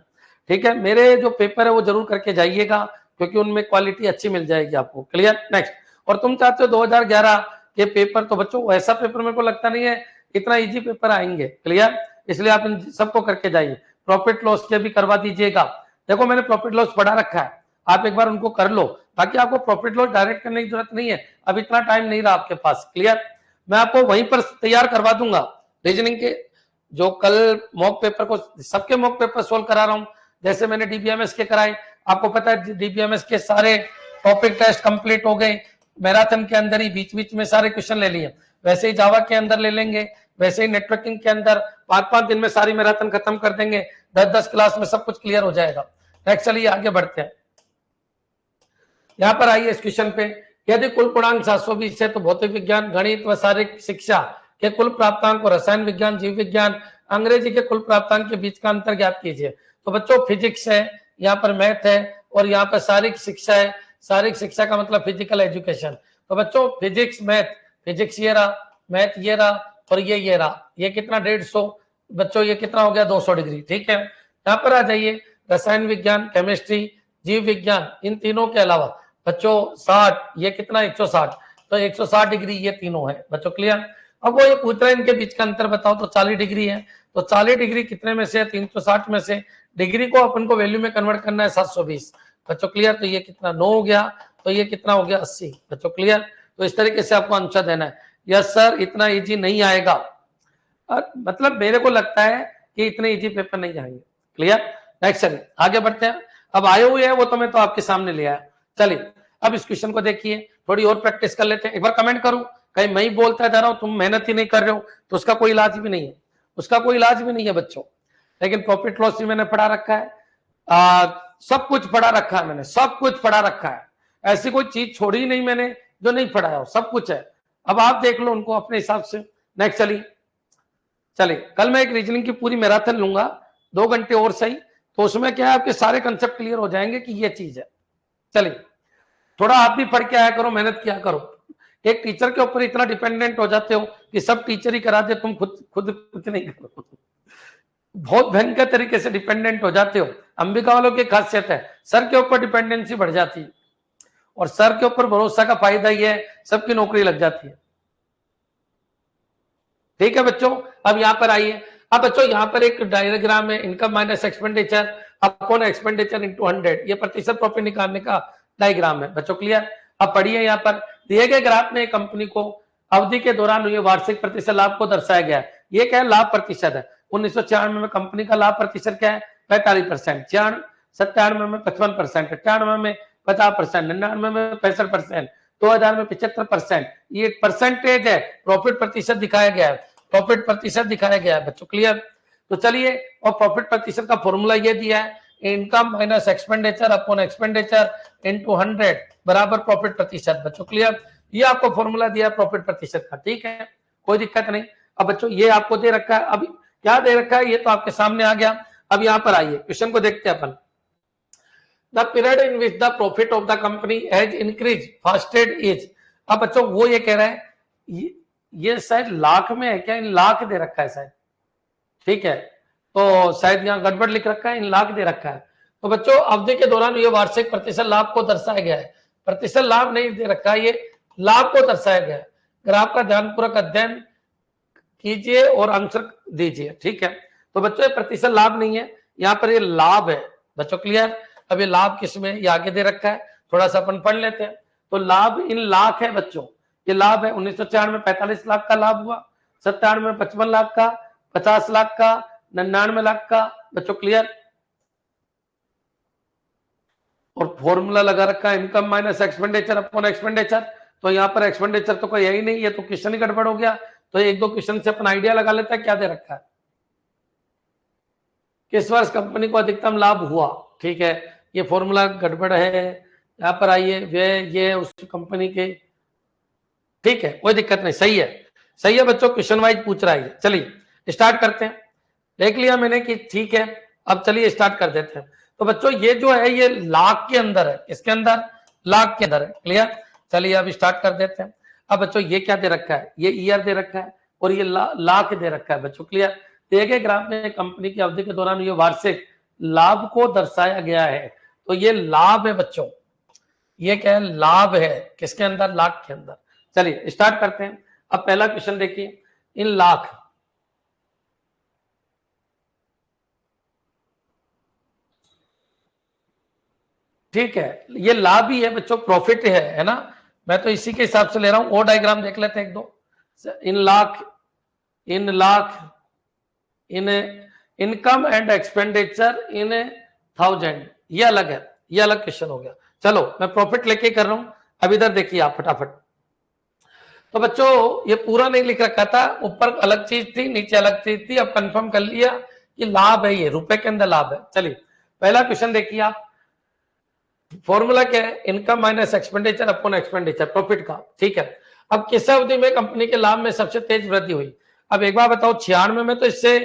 ठीक है, मेरे जो पेपर है वो जरूर करके जाइएगा, क्योंकि उनमें क्वालिटी अच्छी मिल जाएगी आपको। क्लियर? नेक्स्ट, और तुम चाहते हो 2011 के पेपर, तो बच्चों ऐसा पेपर मेरे को लगता नहीं है इतना इजी पेपर आएंगे। क्लियर? इसलिए आप इन सबको करके जाइए। प्रॉफिट लॉस के भी करवा दीजिएगा। देखो मैंने प्रॉफिट लॉस पढ़ा रखा है, आप एक बार उनको कर लो, ताकि आपको प्रॉफिट लॉस डायरेक्ट करने की जरूरत नहीं है, अब इतना टाइम नहीं रहा आपके पास। क्लियर? मैं आपको वहीं पर तैयार करवा दूंगा रीजनिंग के, जो कल मॉक पेपर को, सबके मॉक पेपर सोल्व करा रहा हूं, जैसे मैंने डीबीएमएस के कराए। आपको पता है डीबीएमएस के सारे टॉपिक टेस्ट कंप्लीट हो गए, मैराथन के अंदर ही बीच बीच में सारे क्वेश्चन ले लिए। वैसे ही जावा के अंदर ले लेंगे, वैसे ही नेटवर्किंग के अंदर 5-5 दिन में सारी मैराथन खत्म कर देंगे, 10-10 क्लास में सब कुछ क्लियर हो जाएगा। नेक्स्ट चलिए आगे बढ़ते हैं। यहां पर आइए इस क्वेश्चन पे, यदि कुल पूर्णांक 720 है तो भौतिक विज्ञान, गणित व शारीरिक शिक्षा के कुल प्राप्तांक को रसायन विज्ञान, जीव विज्ञान, अंग्रेजी के कुल प्राप्तांक के बीच का अंतर ज्ञात कीजिए। तो बच्चों फिजिक्स है, यहाँ पर मैथ है, और यहाँ पर शारीरिक शिक्षा है। शारीरिक शिक्षा का मतलब फिजिकल एजुकेशन। तो बच्चों फिजिक्स मैथ, फिजिक्स ये रहा, मैथ ये रहा, और ये रहा, ये कितना 150, बच्चों ये कितना हो गया 200 डिग्री। ठीक है, यहाँ पर आ जाइए, रसायन विज्ञान, केमिस्ट्री, जीव विज्ञान, इन तीनों के अलावा बच्चों 60, ये कितना 160, तो 160 डिग्री ये तीनों है। बच्चों क्लियर? अब वो ये पूछ रहा है इनके बीच का अंतर बताओ, तो 40 डिग्री है, तो 40 डिग्री कितने में से, 360 में से, डिग्री को अपन को वैल्यू में कन्वर्ट करना है 720। बच्चों क्लियर? तो ये कितना 9 हो गया, तो ये कितना हो गया 80। बच्चों क्लियर? तो इस तरीके से आपको आंसर देना है। यस सर, इतना इजी नहीं आएगा, मतलब मेरे को लगता है कि इतने इजी पेपर नहीं आएंगे। क्लियर? नेक्स्ट चलिए आगे बढ़ते हैं। अब आए हुए हैं वो तो मैं तो आपके सामने ले आया। चलिए अब इस क्वेश्चन को देखिए, थोड़ी और प्रैक्टिस कर लेते हैं। एक बार कमेंट करूं, कहीं मैं ही बोलता जा रहा हूं, तुम मेहनत ही नहीं कर रहे हो, तो उसका कोई इलाज भी नहीं है, उसका कोई इलाज भी नहीं है बच्चों। लेकिन प्रॉफिट लॉस भी मैंने पढ़ा रखा है, सब कुछ पढ़ा रखा है मैंने, सब कुछ पढ़ा रखा है, ऐसी कोई चीज छोड़ी नहीं मैंने जो नहीं पढ़ाया हो, सब कुछ है। अब आप देख लो उनको अपने हिसाब से। नेक्स्ट चलिए कल मैं एक रीजनिंग की पूरी मैराथन लूंगा 2 घंटे और सही, तो उसमें क्या है आपके सारे कंसेप्ट क्लियर हो जाएंगे कि ये चीज है। चलिए थोड़ा आप भी पढ़ के आया करो, मेहनत किया करो। एक टीचर के ऊपर इतना डिपेंडेंट हो जाते हो कि सब टीचर ही करा दे, तुम खुद कुछ नहीं करो, बहुत भयंकर तरीके से डिपेंडेंट हो जाते हो। अंबिका वालों की खासियत है, सर के ऊपर डिपेंडेंसी बढ़ जाती है, और सर के ऊपर भरोसा का फायदा ये है सबकी नौकरी लग जाती है। ठीक है बच्चों, अब यहां पर आइए। अब बच्चों यहाँ पर एक डायग्राम है, income minus expenditure upon expenditure into 100, ये प्रतिशत प्रॉफिट निकालने का डायग्राम है। बच्चों क्लियर? अब पढ़िए, यहाँ पर दिए गए ग्राफ में कंपनी को अवधि के दौरान हुए वार्षिक प्रतिशत लाभ को दर्शाया गया है। ये क्या है? लाभ प्रतिशत है। 1996 में कंपनी का लाभ प्रतिशत क्या है? 45%, 97 में 55%, 98 में 50%, 99 में 65%, 2000 में 75%। ये परसेंटेज है, प्रॉफिट प्रतिशत दिखाया गया है, प्रॉफिट प्रतिशत दिखाया गया है। बच्चों क्लियर? तो चलिए, और प्रॉफिट प्रतिशत का फॉर्मूला ये दिया है, income minus expenditure upon expenditure into 100 बराबर प्रॉफिट प्रतिशत। बच्चों क्लियर? ये आपको फॉर्मूला दिया प्रॉफिट प्रतिशत का। ठीक है, कोई दिक्कत नहीं। अब बच्चों ये आपको दे रखा है, अभी क्या दे रखा है ये तो आपके सामने आ गया। अब यहां पर आइए क्वेश्चन को देखते हैं अपन। The period in which the profit of the company has increase fastest is. अब बच्चों वो ये कह रहा है, ये शायद लाख में है क्या? इन लाख दे रखा है शायद। ठीक है, तो शायद यहाँ गड़बड़ लिख रखा है, इन लाख दे रखा है। तो बच्चों अवधि के दौरान ये वार्षिक प्रतिशत लाभ को दर्शाया गया है, प्रतिशत लाभ नहीं दे रखा है, ये लाभ को दर्शाया गया है। ग्राफ का ध्यानपूर्वक अध्ययन कीजिए और आंसर दीजिए। ठीक है, तो बच्चों ये प्रतिशत लाभ नहीं है, यहाँ पर ये लाभ है। बच्चों क्लियर? अब ये लाभ किसमें, ये आगे दे रखा है, थोड़ा सा अपन पढ़ लेते हैं। तो लाभ इन लाख है बच्चों, ये लाभ है। 1996 में 45 लाख का लाभ हुआ, 97 में 55 लाख का, 50 लाख का, 99 लाख का। बच्चों क्लियर? और फॉर्मूला लगा रखा है income minus expenditure upon expenditure. तो यहाँ पर एक्सपेंडिचर तो कोई यही नहीं है, तो क्वेश्चन ही गड़बड़ हो गया। तो एक दो क्वेश्चन से अपन आइडिया लगा लेते हैं क्या दे रखा है। किस वर्ष कंपनी को अधिकतम लाभ हुआ, ठीक है, ये फॉर्मूला गड़बड़ है, यहाँ पर आइए व्यय ये उस कंपनी के, ठीक है कोई दिक्कत नहीं, सही है, सही है बच्चों, क्वेश्चन वाइज पूछ रहा है। चलिए स्टार्ट करते हैं, देख लिया मैंने कि ठीक है, अब चलिए स्टार्ट कर देते हैं। तो बच्चों ये जो है ये लाख के अंदर है, इसके अंदर लाख के अंदर है, क्लियर। चलिए अब स्टार्ट कर देते हैं। अब बच्चों ये क्या दे रखा है, ये ईयर दे रखा है और ये लाख दे रखा है बच्चों, क्लियर। दिए गए ग्राफ में कंपनी की अवधि के दौरान ये वार्षिक लाभ को दर्शाया गया है, तो ये लाभ है बच्चों, ये क्या है, लाभ है, किसके अंदर, लाख के अंदर। चलिए स्टार्ट करते हैं। अब पहला क्वेश्चन देखिए, इन लाख, ठीक है, ये लाभ ही है बच्चों, प्रॉफिट है ना, मैं तो इसी के हिसाब से ले रहा हूं। और डायग्राम देख लेते हैं एक दो। In lakh, in lakh, in income and expenditure in 1000, ये अलग है, ये अलग क्वेश्चन हो गया। चलो मैं प्रॉफिट लेके कर रहा हूं। अब इधर देखिए आप फटाफट। तो बच्चों ये पूरा नहीं लिख रखा था, ऊपर अलग चीज थी नीचे अलग चीज थी, अब कंफर्म कर लिया कि लाभ है, ये रुपए के अंदर लाभ है। चलिए पहला क्वेश्चन देखिए आप, फॉर्मूला क्या है, income minus expenditure upon expenditure, profit का, ठीक है। अब किस अवधि में कंपनी के लाभ में सबसे तेज वृद्धि हुई। अब एक बार बताओ, 96 में तो इससे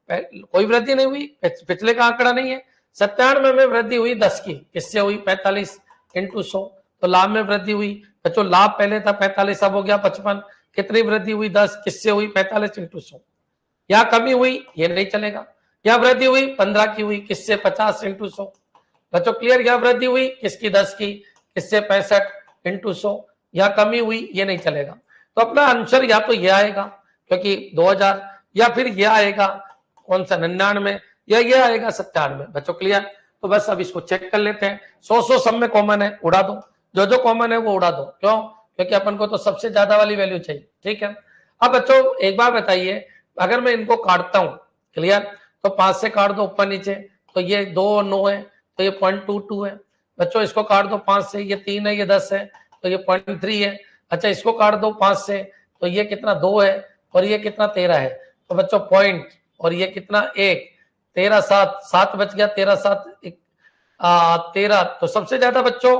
कोई वृद्धि नहीं हुई, पिछले का आंकड़ा नहीं है। 97 में वृद्धि हुई 10 की, किससे हुई, 45 इंटू 100, तो लाभ में वृद्धि हुई बच्चों। लाभ पहले था 45, अब हो गया 55, कितनी वृद्धि हुई, 10, किससे हुई, 45 इंटू 100। यहाँ कमी हुई, ये नहीं चलेगा। यहाँ वृद्धि हुई 15 की हुई, किससे, 50 इंटू 100 बच्चों, क्लियर। यहाँ वृद्धि हुई किसकी, 10 की, किससे, 65 इंटू 100। यहाँ कमी हुई, ये नहीं चलेगा। तो अपना आंसर या तो ये आएगा क्योंकि 2000, या फिर ये आएगा कौन सा, 99, या ये आएगा 97 बच्चों, क्लियर। तो बस अब इसको चेक कर लेते हैं। 100 सब में कॉमन है, उड़ा दो, जो जो कॉमन है वो उड़ा दो, क्यों, क्योंकि अपन को तो सबसे ज्यादा वाली वैल्यू चाहिए, ठीक है। अब बच्चों एक बार बताइए, अगर मैं इनको काटता हूं, क्लियर, तो 5 से काट दो ऊपर नीचे, तो ये 2 और 9 है, तो ये 0.22 है बच्चों। इसको काट दो 5 से, ये 3 है, ये 10 है, तो ये 0.3 है। अच्छा इसको काट दो 5 से, तो ये कितना, 2 है, और ये कितना, 13 है, तो बच्चों पॉइंट, और ये कितना, 1, 13 7 7 बच गया, 13 7 13, तो सबसे ज्यादा बच्चों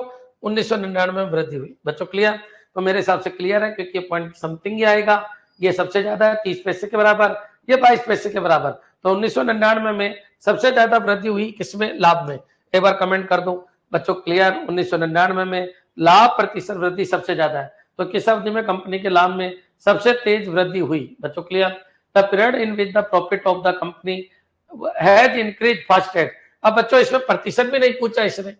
1999 में वृद्धि हुई बच्चों, क्लियर। तो मेरे हिसाब से क्लियर है, क्योंकि पॉइंट समथिंग ही आएगा, ये सबसे ज्यादा है 30 पैसे के बराबर, ये 22 पैसे के बराबर। तो 1999 में सबसे ज्यादा वृद्धि हुई किसमें, लाभ में। एक बार कमेंट कर दो बच्चों, क्लियर। 1999 में लाभ प्रतिशत वृद्धि सबसे ज्यादा है, तो किस अवधि में कंपनी के लाभ में सबसे तेज वृद्धि हुई बच्चों, clear. The period in which the profit of the company has increase fastest. अब बच्चों इसमें प्रतिशत भी नहीं पूछा इसने,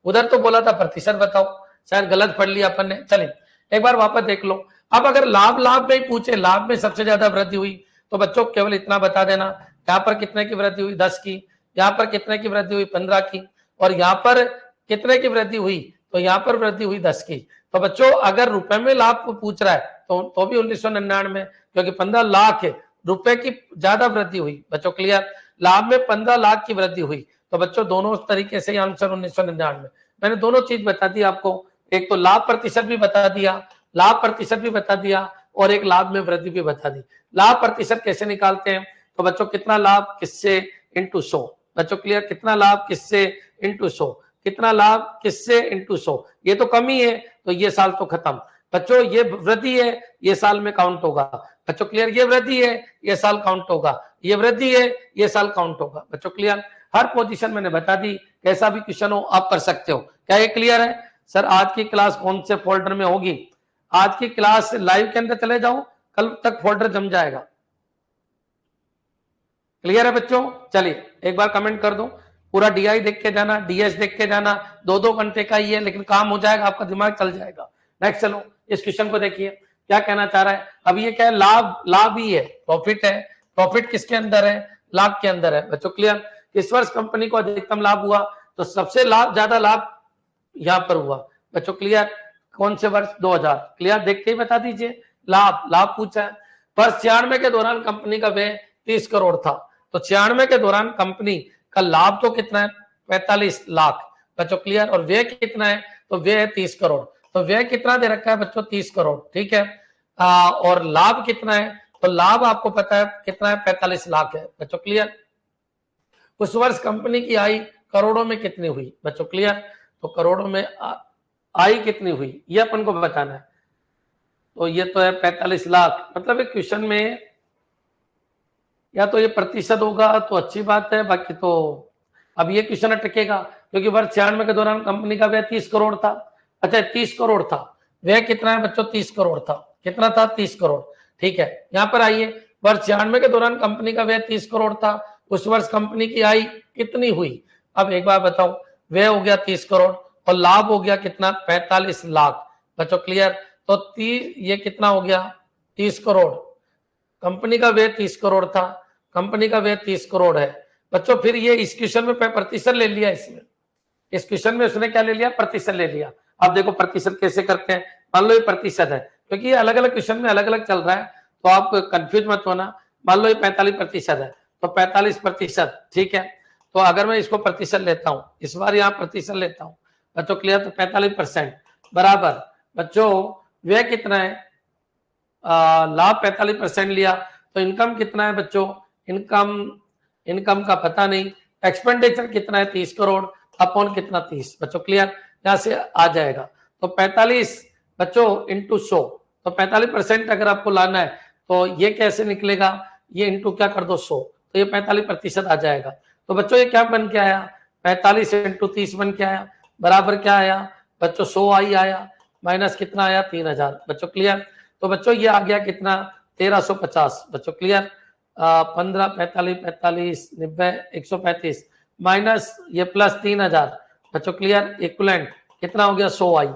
उधर तो बोला था प्रतिशत बताओ, शायद गलत पढ़ लिया अपन ने। चलिए एक बार वापस देख लो। अब अगर लाभ लाभ में पूछे, लाभ में सबसे ज्यादा वृद्धि हुई, तो बच्चों केवल इतना बता देना, यहाँ पर कितने की वृद्धि हुई, 10 की, यहाँ पर कितने की वृद्धि हुई, 15 की, और यहाँ पर कितने की वृद्धि हुई, तो यहाँ पर वृद्धि हुई 10 की। तो बच्चों अगर रुपए में लाभ को पूछ रहा है तो भी 1999, क्योंकि 15 लाख रुपए की ज्यादा वृद्धि हुई बच्चों, क्लियर। लाभ में 15 लाख की वृद्धि हुई, तो बच्चों दोनों तरीके से आंसर 1999। मैंने दोनों चीज बता दी आपको, एक तो लाभ प्रतिशत भी बता दिया, लाभ प्रतिशत भी बता दिया, और एक लाभ में वृद्धि भी बता दी। लाभ प्रतिशत कैसे निकालते हैं, तो बच्चों कितना लाभ किससे इंटू 100 बच्चों, क्लियर। कितना लाभ किससे इंटू 100, कितना लाभ किससे इंटू 100, ये तो कमी है, तो ये साल तो खत्म बच्चों। ये वृद्धि है, ये साल में काउंट होगा बच्चों, क्लियर। ये वृद्धि है, ये साल काउंट होगा, ये वृद्धि है, ये साल काउंट होगा बच्चों, क्लियर। हर पोजीशन मैंने बता दी, कैसा भी क्वेश्चन हो आप कर सकते हो। क्या ये क्लियर है। सर आज की क्लास कौन से फोल्डर में होगी, आज की क्लास लाइव के अंदर चले जाओ, कल तक फोल्डर जम जाएगा। क्लियर है बच्चों। चलिए एक बार कमेंट कर दो, पूरा डीआई देख के जाना, डीएस देख के जाना, 2-2 घंटे का ही है, लेकिन काम हो जाएगा, आपका दिमाग चल जाएगा। नेक्स्ट चलो इस क्वेश्चन को देखिए क्या कहना चाह रहा है। अब ये क्या है, लाभ, लाभ ही है, प्रॉफिट है। प्रॉफिट किसके अंदर है, लाभ के अंदर है बच्चों, क्लियर। इस वर्ष कंपनी को अधिकतम लाभ हुआ, तो सबसे ज्यादा लाभ यहां पर हुआ बच्चों, क्लियर। कौन से वर्ष, 2000, क्लियर। देख के ही बता दीजिए, लाभ, लाभ पूछा है। वर्ष 96 के दौरान कंपनी का व्यय 30 करोड़ था, तो 96 के दौरान कंपनी का लाभ तो कितना है, 45 लाख बच्चों, क्लियर। और व्यय कितना है, तो व्यय है 30 करोड़, तो व्यय कितना दे रखा है बच्चों, 30 करोड़, ठीक है। और लाभ कितना है, तो लाभ आपको पता है कितना है, 45 लाख है बच्चों, क्लियर। उस वर्ष कंपनी की आय करोड़ों में कितनी हुई? बच्चों क्लियर? तो करोड़ों में आय कितनी हुई ये अपन को बताना है। तो ये तो है 45 लाख। मतलब एक क्वेश्चन में या तो ये प्रतिशत होगा तो अच्छी बात है, बाकी तो अब ये क्वेश्चन अटकेगा क्योंकि वर्ष 96 के दौरान कंपनी का व्यय 30 करोड़ था। अच्छा 30 करोड़ था, व्यय कितना है बच्चों? 30 करोड़ था। कितना था? 30 करोड़। ठीक है, यहाँ पर आइए, वर्ष 96 के दौरान कंपनी का व्यय 30 करोड़ था, उस वर्ष कंपनी की आय कितनी हुई? अब एक बार बताओ, व्यय हो गया 30 करोड़ और लाभ हो गया कितना? 45 लाख। बच्चों क्लियर? तो 30 ये कितना हो गया? 30 करोड़। कंपनी का व्यय 30 करोड़ था, कंपनी का व्यय 30 करोड़ है। बच्चों फिर ये इस क्वेश्चन में प्रतिशत ले लिया, इसमें इस क्वेश्चन में उसने क्या ले लिया? प्रतिशत ले लिया। अब देखो प्रतिशत कैसे करते हैं। मान लो ये प्रतिशत है, क्योंकि ये अलग अलग क्वेश्चन में अलग अलग चल रहा है, तो आप कंफ्यूज मत होना। मान लो ये 45% है, तो 45%, ठीक है। तो अगर मैं इसको प्रतिशत लेता हूं, इस बार यहाँ प्रतिशत लेता हूं बच्चों क्लियर, तो 45% बराबर बच्चों व्यय कितना है? लाभ 45% लिया, तो इनकम कितना है बच्चों? इनकम का पता नहीं। एक्सपेंडिचर कितना है? 30 करोड़ अपॉन कितना? 30। बच्चों क्लियर? यहां से आ जाएगा तो 45 बच्चों इंटू 100। तो 45% अगर आपको लाना है तो ये कैसे निकलेगा? ये इंटू क्या कर दो? 100, तो ये 45% आ जाएगा। तो बच्चों ये क्या बन के आया? 45 इंटू 30 बन के आया, बराबर क्या आया बच्चों? 100 आई आया, माइनस कितना आया? 3000। बच्चों क्लियर? तो बच्चों ये आ गया कितना? 1350। बच्चों क्लियर? 15, 45, 45, 90, 135 माइनस ये प्लस 3000। बच्चों क्लियर? इक्वलेंट कितना हो गया? 100 आई।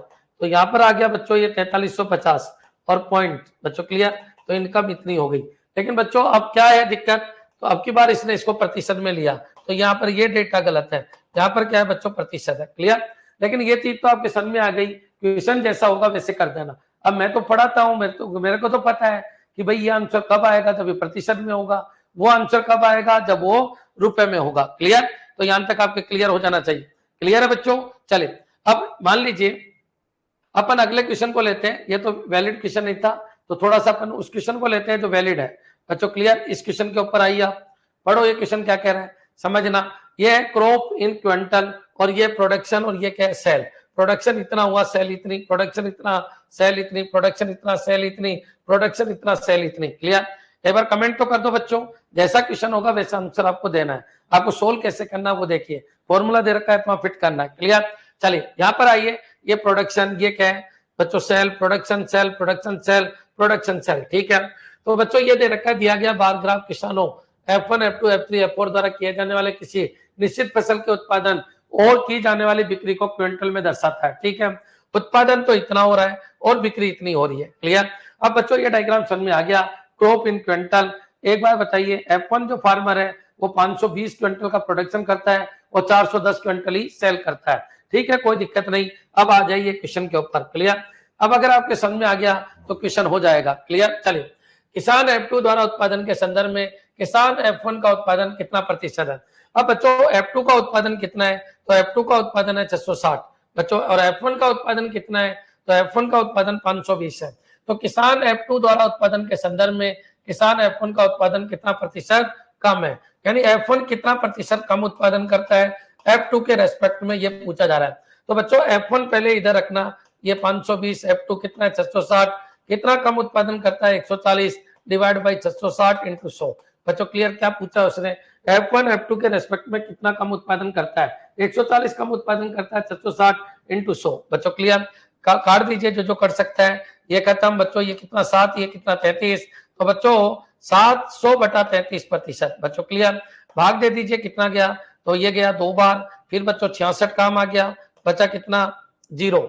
तो यहाँ पर आ गया बच्चों ये 4350 और पॉइंट। बच्चों क्लियर? तो इनकम इतनी हो गई। लेकिन बच्चों अब क्या है दिक्कत? तो अब की बार इसने इसको प्रतिशत में लिया, तो यहाँ पर ये डेटा गलत है। यहाँ पर क्या है बच्चों? प्रतिशत है। क्लियर? लेकिन ये चीज तो आपके समझ में आ गई। क्वेश्चन जैसा होगा वैसे कर देना। अब मैं तो पढ़ाता हूं, मेरे को तो पता है कि भाई ये आंसर कब आएगा? जब ये प्रतिशत में होगा। वो आंसर कब आएगा? जब वो रुपए में होगा। क्लियर? तो यहां तक आपके क्लियर हो जाना चाहिए। क्लियर है बच्चों? चले अब मान लीजिए अपन अगले क्वेश्चन को लेते हैं। ये तो वैलिड क्वेश्चन नहीं था, तो थोड़ा सा अपन उस क्वेश्चन को लेते हैं जो वैलिड है। बच्चों क्लियर? इस क्वेश्चन के ऊपर आइए, आप पढ़ो ये क्वेश्चन क्या कह रहा है, समझना। ये है क्रॉप इन क्विंटल और ये प्रोडक्शन और ये क्या है? सेल। प्रोडक्शन इतना हुआ, सेल इतनी, प्रोडक्शन इतना, सेल इतनी, प्रोडक्शन इतना, सेल इतनी, प्रोडक्शन इतना, सेल इतनी। क्लियर? एक बार कमेंट तो कर दो बच्चों। जैसा क्वेश्चन होगा वैसा आंसर आपको देना है। आपको सोल्व कैसे करना है वो देखिए, फॉर्मूला दे रखा है तो फिट करना है। क्लियर? चलिए यहाँ पर आइए, ये प्रोडक्शन, ये क्या है बच्चों? Sale, production, sale, production, sale, production, sale. ठीक है, तो बच्चों ये दे रखा है, दिया गया बार ग्राफ किसानों F1, F2, F3, F4 द्वारा किए जाने वाले किसी निश्चित फसल के उत्पादन और की जाने वाली बिक्री को क्विंटल में दर्शाता है। ठीक है, उत्पादन तो इतना हो रहा है और बिक्री इतनी हो रही है। क्लियर? अब बच्चों ये डायग्राम समझ में आ गया, क्रॉप इन क्विंटल। एक बार बताइए, F1 जो फार्मर है वो 520 क्विंटल का प्रोडक्शन करता है और 410 क्विंटल ही सेल करता है। ठीक है, कोई दिक्कत नहीं। अब आ जाइए क्वेश्चन के ऊपर। क्लियर? अब अगर आपके समझ में आ गया तो क्वेश्चन हो जाएगा। क्लियर? चलिए, किसान F2 द्वारा उत्पादन के संदर्भ में किसान F1 का उत्पादन कितना प्रतिशत है? अब बच्चों F2 का उत्पादन कितना है? तो F2 का उत्पादन है 660 बच्चों, और F1 का उत्पादन कितना है? तो F1 का उत्पादन 520 है। तो किसान F2 द्वारा उत्पादन के संदर्भ में किसान F1 का उत्पादन कितना प्रतिशत कम है? यानी F1 कितना प्रतिशत कम उत्पादन करता है F2 के रेस्पेक्ट में, ये पूछा जा रहा है। तो बच्चों F1 पहले इधर रखना, ये 520, F2 कितना है? 660। कितना कम उत्पादन करता है? 140 डिवाइड बाई 660 इंटू 100। बच्चों क्लियर? क्या पूछा उसने? F1 F2 के रेस्पेक्ट में कितना कम उत्पादन करता है? 140 कम उत्पादन करता है 660 इंटू 100। बच्चों क्लियर? काट दीजिए जो कर सकता है। ये खत्म बच्चों, ये कितना 7, ये कितना 33। तो बच्चों 700 बटा 33%। बच्चों क्लियर? भाग दे दीजिए, कितना गया? तो ये गया 2 बार। फिर बच्चों 66 काम आ गया, बचा कितना? 0।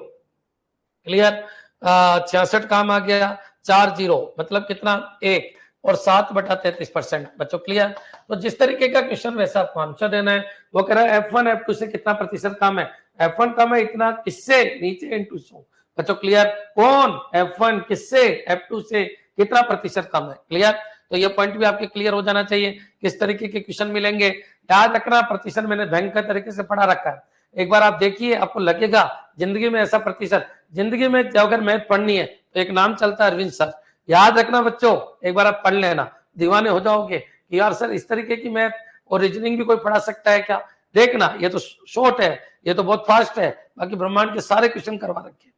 क्लियर? 66 काम आ गया, 4 0 मतलब कितना? 1 और 7 बटा 33%। बच्चों क्लियर? तो जिस तरीके का क्वेश्चन वैसा आपको आंसर देना है। वो कह रहा है F1 F2 से कितना प्रतिशत कम है? F1 कम है इतना, किससे? नीचे इंटू 100। बच्चों क्लियर? कौन? F1 किससे? F2 से कितना प्रतिशत कम है? क्लियर? तो ये पॉइंट भी आपके क्लियर हो जाना चाहिए। किस तरीके के क्वेश्चन मिलेंगे याद रखना। प्रतिशत मैंने भयंकर तरीके से पढ़ा रखा है, एक बार आप देखिए, आपको लगेगा जिंदगी में ऐसा प्रतिशत। जिंदगी में अगर मैथ पढ़नी है तो एक नाम चलता है अरविंद सर, याद रखना बच्चों। एक बार आप पढ़ लेना, दीवाने हो जाओगे कि यार सर इस तरीके की मैथ और रीजनिंग भी कोई पढ़ा सकता है क्या? देखना, ये तो शॉर्ट है, ये तो बहुत फास्ट है, बाकी ब्रह्मांड के सारे क्वेश्चन करवा रखे।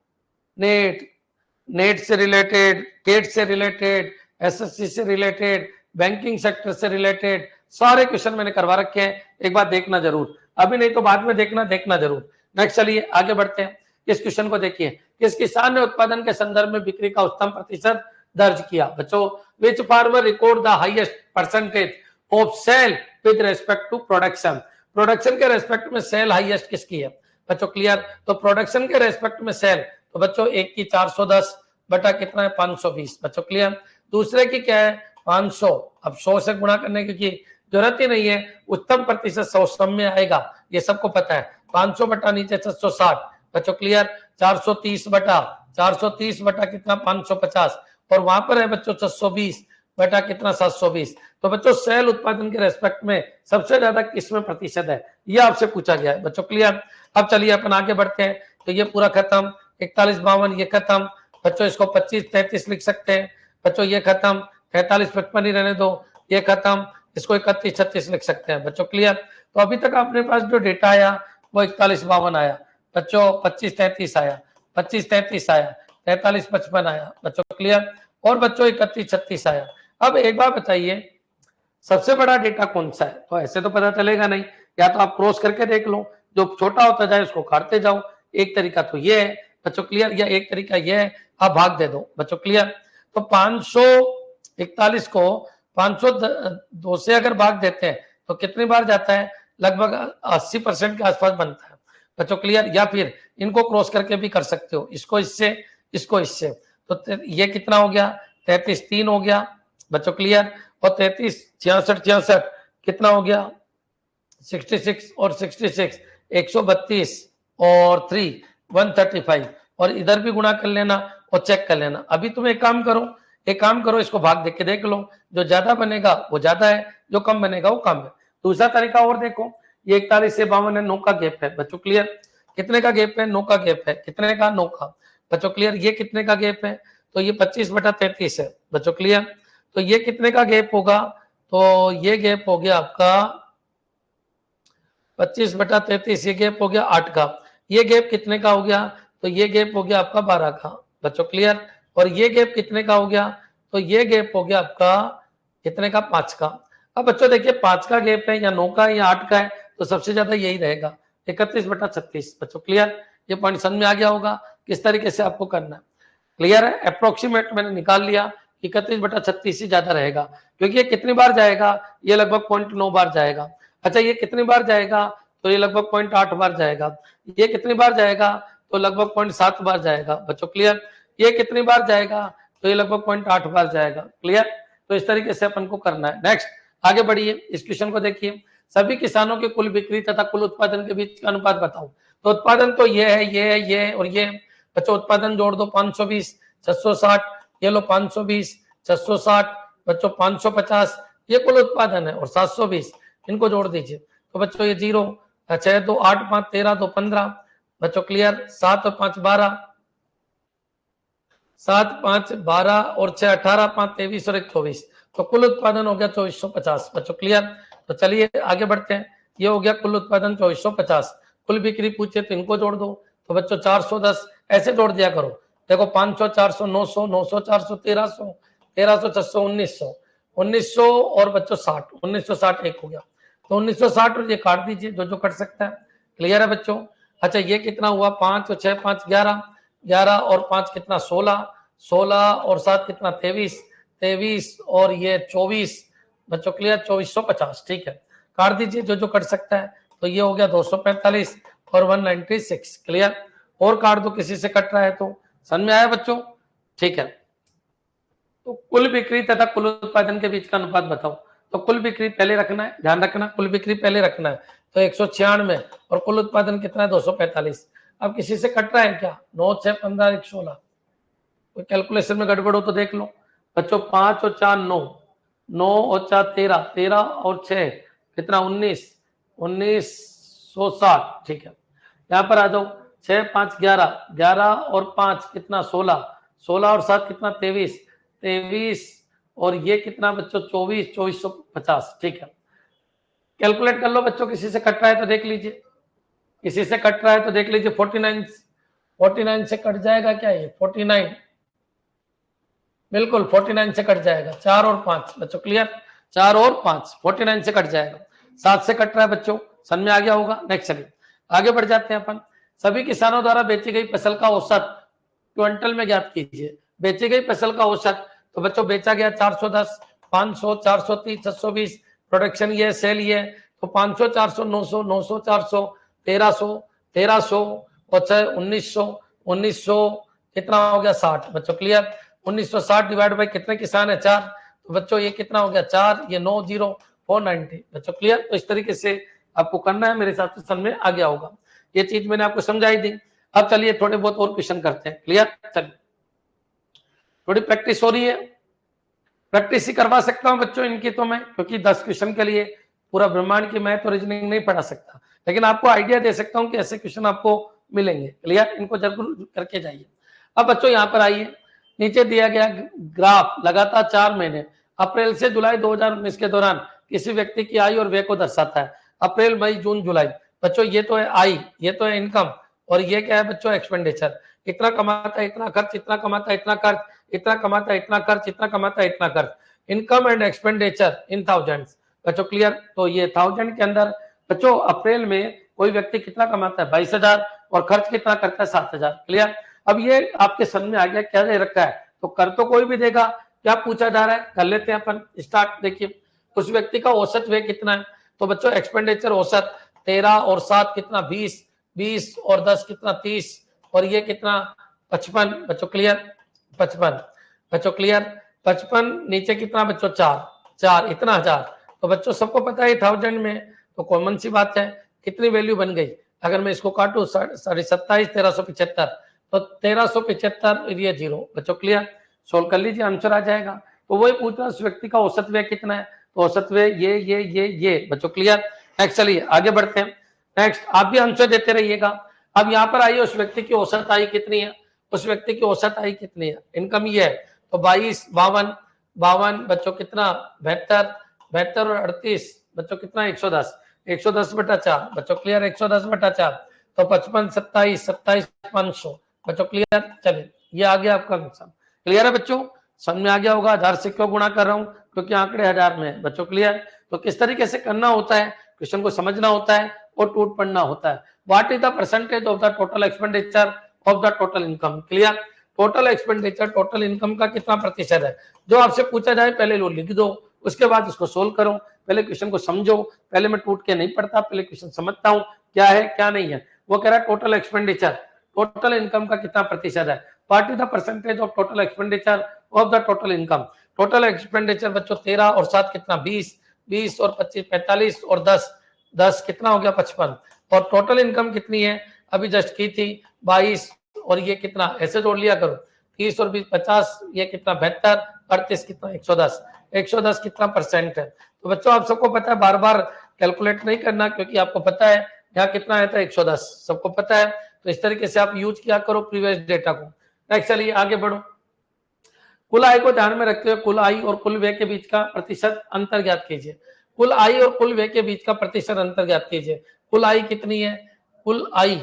नेट से रिलेटेड, टेट से रिलेटेड, एसएससी से रिलेटेड, बैंकिंग सेक्टर से रिलेटेड सारे क्वेश्चन मैंने करवा रखे हैं, एक बार देखना जरूर, अभी नहीं तो बाद में देखना जरूर। नेक्स्ट चलिए आगे बढ़ते हैं। इस क्वेश्चन को देखिए, किस किसान ने उत्पादन के संदर्भ में बिक्री का उच्चतम प्रतिशत दर्ज किया? बच्चों, which farmer record the highest percentage of sale with respect to production? Production के रेस्पेक्ट में सेल हाईएस्ट किसकी है बच्चों? क्लियर, तो प्रोडक्शन के रेस्पेक्ट में सेल, तो बच्चों एक की 410 बटा कितना है 520 बच्चों। क्लियर, दूसरे की क्या है 500, अब 100 से गुणा करने की जरूरत ही नहीं है, उत्तम प्रतिशत 100 सम में आएगा, ये सबको पता है। 500 बटा नीचे 760 बच्चों। क्लियर, 430 बटा कितना 550, और वहां पर है बच्चों 620 बटा कितना 720। तो बच्चों सेल उत्पादन के रेस्पेक्ट में सबसे ज्यादा किसमें प्रतिशत है, ये आपसे पूछा गया है बच्चों। क्लियर, अब चलिए अपन आगे बढ़ते हैं। तो ये पूरा खत्म, 41 52 ये खत्म बच्चों, इसको 25 33 लिख सकते हैं बच्चों, ये खत्म, 43 55 ही रहने दो, ये खत्म, इसको 31 36 लिख सकते हैं बच्चों। क्लियर, तो अभी तक अपने पास जो डेटा आया वो 41 52 आया बच्चों, 25 33 आया, 25 33 आया, 43 55 आया बच्चों। क्लियर, और बच्चों 31 36 आया। अब एक बार बताइए सबसे बड़ा डेटा कौन सा है? तो ऐसे तो पता चलेगा नहीं, या तो आप क्रॉस करके देख लो, जो छोटा होता जाए उसको काटते जाओ, एक तरीका तो ये है बच्चों। क्लियर, या एक तरीका ये है आप भाग दे दो बच्चों। क्लियर, तो 541 को 502 से अगर भाग देते हैं तो कितनी बार जाता है? लगभग 80% के आसपास बनता है बच्चों। क्लियर, या फिर इनको क्रॉस करके भी कर सकते हो, इसको इससे, इसको इससे, तो ये कितना हो गया 33 3 हो गया बच्चों। क्लियर, और 33 66 66 कितना हो गया 66 और 66 132 और 3 135, और इधर भी गुणा कर लेना और चेक कर लेना। अभी तुम एक काम करो, इसको भाग देख के देख लो, जो ज्यादा बनेगा वो ज्यादा है, जो कम बनेगा वो कम है। दूसरा तरीका और देखो, ये 41 से 52 है, 9 का गैप है बच्चों। क्लियर, कितने का गैप है? 9 का गैप है, कितने का 9 का बच्चों। क्लियर, ये कितने का गैप है? तो ये 25 बटा 33 है बच्चों। क्लियर, तो ये कितने का गैप होगा? तो ये गैप हो गया आपका 25 बटा 33, ये गैप हो गया 8 का। ये गैप कितने का हो गया? तो ये गैप हो गया आपका 12 का बच्चों। क्लियर, और ये गैप कितने का हो गया? तो ये गैप हो गया आपका कितने का 5 का। अब बच्चों देखिए 5 का गैप है या 9 का है या 8 का है, तो सबसे ज्यादा यही रहेगा 31 बटा 36 बच्चों। क्लियर, ये पॉइंट समझ में आ गया होगा किस तरीके से आपको करना है। क्लियर है, अप्रोक्सीमेट मैंने निकाल लिया, 31 बटा 36 ही ज्यादा रहेगा, क्योंकि ये कितनी बार जाएगा? ये लगभग 0.9 बार जाएगा। अच्छा, ये कितनी बार जाएगा? तो ये लगभग 0.8 बार जाएगा। ये कितनी बार जाएगा? तो लगभग 0.7 बार जाएगा बच्चों। क्लियर, ये कितनी बार जाएगा? तो ये लगभग 0.8 बार जाएगा। क्लियर, तो इस तरीके से अपन को करना है। नेक्स्ट आगे बढ़िए, इस क्वेश्चन को देखिए, सभी किसानों के कुल बिक्री तथा कुल उत्पादन के बीच का अनुपात बताओ। तो उत्पादन तो ये है, ये है, ये और ये बच्चों, उत्पादन जोड़ दो 520 660, ये लो 520 660 बच्चों 550, ये कुल उत्पादन है, और 720 इनको जोड़ दीजिए। तो बच्चों ये 0 6 2 8 5 13 2 15 बच्चों। क्लियर, 7 और 5 12, 7 5 12 और 6 18 5 23 और 1 24, तो कुल उत्पादन हो गया 2450 बच्चों। क्लियर, तो चलिए आगे बढ़ते हैं। ये हो गया कुल उत्पादन 2450, कुल बिक्री पूछे तो इनको जोड़ दो, तो बच्चों 410 ऐसे जोड़ दिया करो। देखो 500 400 900 900 400 1300 1300 600 1900 1900 और बच्चों 60 1960 एक हो गया, तो 1960 और ये काट दीजिए जो जो कट सकता है। क्लियर है बच्चों। अच्छा, ये कितना हुआ 5 और 6 5 11 11 और 5 कितना 16 16 और 7 कितना 23 23 और ये 24 बच्चों। क्लियर, 2450 ठीक है, काट दीजिए जो जो कट सकता है। तो ये हो गया 245 और 196। क्लियर, और काट दो किसी से कट रहा है तो। समझ में आया बच्चों? ठीक है, तो कुल बिक्री तथा कुल उत्पादन के बीच का अनुपात बताओ। तो कुल बिक्री पहले रखना है, ध्यान रखना, कुल बिक्री पहले रखना है। तो 196 और कुल उत्पादन कितना है 245। अब किसी से कट रहा है क्या? 9 6 15 1 16, कोई कैलकुलेशन में गड़बड़ हो तो देख लो बच्चों। 5 और 4 9 9 और 4 13 13 और 6 कितना 19 1960 ठीक है। यहाँ पर आ जाओ 6 5 11 11 और 5 कितना 16 16 और 7 कितना 23 23 और ये कितना बच्चों 24 2450 ठीक है। कैलकुलेट कर लो बच्चों, किसी से कट रहा है तो देख लीजिए, किसी से कट रहा है तो देख लीजिए। 49 से कट जाएगा क्या ये? 49, बिल्कुल 49 से कट जाएगा। 4 और 5 बच्चों क्लियर, 4 और 5 49 से कट जाएगा। 7 से कट रहा है बच्चों, समझ में आ गया होगा। नेक्स्ट चलिए आगे बढ़ जाते हैं अपन। सभी किसानों द्वारा बेची गई फसल का औसत क्विंटल में ज्ञात कीजिए। बेची गई फसल का औसत, तो बच्चों बेचा गया 410, 500, 430, 720, प्रोडक्शन ये, सेल ये, तो 500, 400, 900, 900, 400, 1300, 1300 और 1900, 1900 कितना हो गया? 60 बच्चों क्लियर। 1960 डिवाइड बाई कितने किसान है? 4, तो बच्चों ये कितना हो गया? 4, ये 90, 490 बच्चों क्लियर। तो इस तरीके से आपको करना है, मेरे हिसाब से समझ में आ गया होगा। ये चीज मैंने आपको समझाई दी। अब चलिए थोड़े बहुत और क्वेश्चन करते हैं, क्लियर। चलिए थोड़ी प्रैक्टिस हो रही है, प्रैक्टिस ही करवा सकता हूं बच्चों इनकी तो मैं, क्योंकि 10 क्वेश्चन के लिए पूरा ब्रह्मांड की मैथ और रीजनिंग नहीं पढ़ा सकता, लेकिन आपको आइडिया दे सकता हूं कि ऐसे क्वेश्चन आपको मिलेंगे, क्लियर। इनको जरूर करके जाइए। अब बच्चों यहाँ पर आइए, नीचे दिया गया ग्राफ लगातार 4 महीने अप्रैल से जुलाई 2019 के दौरान किसी व्यक्ति की आय और व्यय को दर्शाता है। अप्रैल, मई, जून, जुलाई। बच्चों ये तो है आय, ये तो है इनकम, और ये क्या है बच्चों? एक्सपेंडिचर। इतना कमाता है इतना खर्च, इतना कमाता है इतना खर्च, इतना कमाता है इतना खर्च, इतना कमाता है इतना खर्च। Income and expenditure in thousands बच्चों क्लियर। तो ये 1000 के अंदर बच्चों अप्रैल में कोई व्यक्ति कितना कमाता है? 22,000, और खर्च कितना करता है? 7,000, क्लियर। अब ये आपके समझ में आ गया क्या दे रखा है, तो कर तो कोई भी देगा, क्या पूछा जा रहा है कर लेते हैं अपन स्टार्ट। देखिए उस व्यक्ति का औसत व्यय कितना है, तो बच्चों एक्सपेंडिचर औसत 13 और 7 कितना? 20, 20 और 10 कितना? 30, और ये कितना? 55 बच्चों क्लियर। 55 बच्चों क्लियर। 55 नीचे कितना बच्चों? 4 इतना 1000। तो बच्चों सबको पता है 1000 में, तो कॉमन सी बात है कितनी वैल्यू बन गई। अगर मैं इसको काटू 27, 1375, तो 1375 ये 0 बच्चों क्लियर। सोल्व कर लीजिए, आंसर आ जाएगा। तो वही पूछ रहा है उस व्यक्ति का औसत व्यय कितना है, तो औसत व्यय ये बच्चों क्लियर। नेक्स्ट चलिए आगे बढ़ते हैं। नेक्स्ट आप भी आंसर देते रहिएगा। अब यहाँ पर आइए, उस व्यक्ति की औसत आय कितनी है? उस व्यक्ति की औसत आय कितनी है? इनकम ये है, तो 22, 52 बच्चों कितना? 72, 72 और 38 बच्चों कितना? 110, 110/4 बच्चों क्लियर। 110/4 तो 55, 27, 27, 500 बच्चों क्लियर। चलिए ये आ गया आपका आंसर, क्लियर है बच्चों। समझ में आ गया होगा। 1000 से क्यों गुणा कर रहा हूं? क्योंकि आंकड़े 1000 में है बच्चों क्लियर। तो किस तरीके से करना होता है, क्वेश्चन को समझना होता है और टूट पढ़ना होता है। What is the percentage of the total expenditure of the total income, clear. Total expenditure total income का कितना प्रतिशत है? जो आपसे पूछा जाए पहले लो लिख दो, उसके बाद उसको सोल्व करो। पहले क्वेश्चन को समझो, पहले मैं टूट के नहीं पढ़ता, पहले क्वेश्चन समझता हूँ क्या है क्या नहीं है। वो कह रहा है टोटल एक्सपेंडिचर टोटल इनकम का कितना प्रतिशत है। What is the percentage of total expenditure of the total income. Total expenditure बच्चों 13 और 7 कितना? 20, 20 और 25 45 और 10, 10 कितना हो गया? 55। और टोटल इनकम कितनी है? अभी जस्ट की थी 22, और ये कितना? ऐसे जोड़ लिया करो, 30 और 20 50, ये कितना? 72, 38 कितना? 110, 110 कितना परसेंट है? तो बच्चों आप सबको पता है, बार बार कैलकुलेट नहीं करना, क्योंकि आपको पता है यहाँ कितना आया था? 110 सबको पता है। तो इस तरीके से आप यूज किया करो प्रीवियस डेटा को। नेक्स्ट चलिए आगे बढ़ो। कुल आय को ध्यान में रखते हुए कुल आय और कुल व्यय के बीच का प्रतिशत अंतर ज्ञात कीजिए। कुल आय और कुल व्यय के बीच का प्रतिशत अंतर ज्ञात कीजिए। कुल आय कितनी है? कुल आय,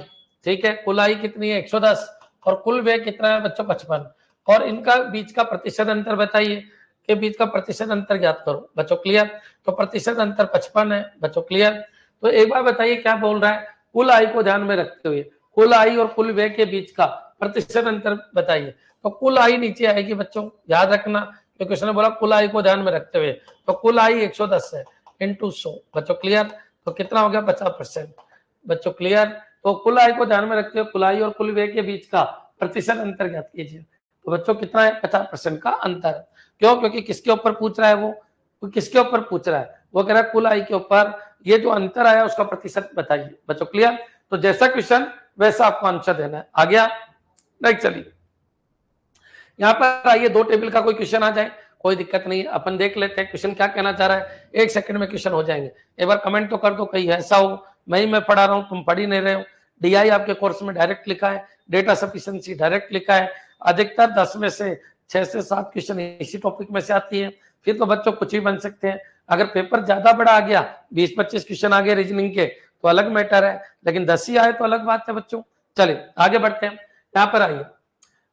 ठीक है, कुल आय कितनी है? 110, और कुल व्यय कितना है बच्चों? 55, और इनका बीच का प्रतिशत अंतर बताइए, के बीच का प्रतिशत अंतर ज्ञात करो बच्चों क्लियर। तो प्रतिशत अंतर 55 है बच्चों क्लियर। तो एक बार बताइए क्या बोल रहा है, कुल आय को ध्यान में रखते हुए कुल आय और कुल व्यय के बीच का प्रतिशत अंतर बताइए। तो कुल आय नीचे आएगी बच्चों, याद रखना, तो क्वेश्चन ने बोला कुल आय को ध्यान में रखते हुए, तो कुल आय 110 है इंटू 100 बच्चों क्लियर। तो कितना हो गया? 50% बच्चों क्लियर। तो कुल आय को ध्यान में रखते हुए कुल आय और कुल व्यय के बीच का प्रतिशत अंतर ज्ञात कीजिए। तो बच्चों कितना है? 50% का अंतर। क्यों? क्योंकि किसके ऊपर पूछ रहा है वो किसके ऊपर पूछ रहा है? वो कह रहा है कुल आय के ऊपर ये जो अंतर आया उसका प्रतिशत बताइए बच्चों क्लियर। तो जैसा क्वेश्चन वैसा आपको आंसर देना है। आ गया? नेक्स्ट चलिए यहाँ पर आइए, 2 टेबल का कोई क्वेश्चन आ जाए कोई दिक्कत नहीं, अपन देख लेते हैं क्वेश्चन क्या कहना चाह रहा है। 1 सेकंड में क्वेश्चन हो जाएंगे। एक बार कमेंट तो कर दो, कहीं ऐसा हो मैं पढ़ा रहा हूँ तुम पढ़ ही नहीं रहे हो। डीआई आपके कोर्स में डायरेक्ट लिखा है, डेटा सफिशिएंसी डायरेक्ट लिखा है। अधिकतर 10 में से 6 से 7 क्वेश्चन इसी टॉपिक में से आती है। फिर तो बच्चों कुछ भी बन सकते हैं, अगर पेपर ज्यादा बड़ा आ गया, 20-25 क्वेश्चन आ गए रीजनिंग के, तो अलग मैटर है, लेकिन 10 ही आए तो अलग बात है बच्चों। चलिए आगे बढ़ते हैं। यहाँ पर आइए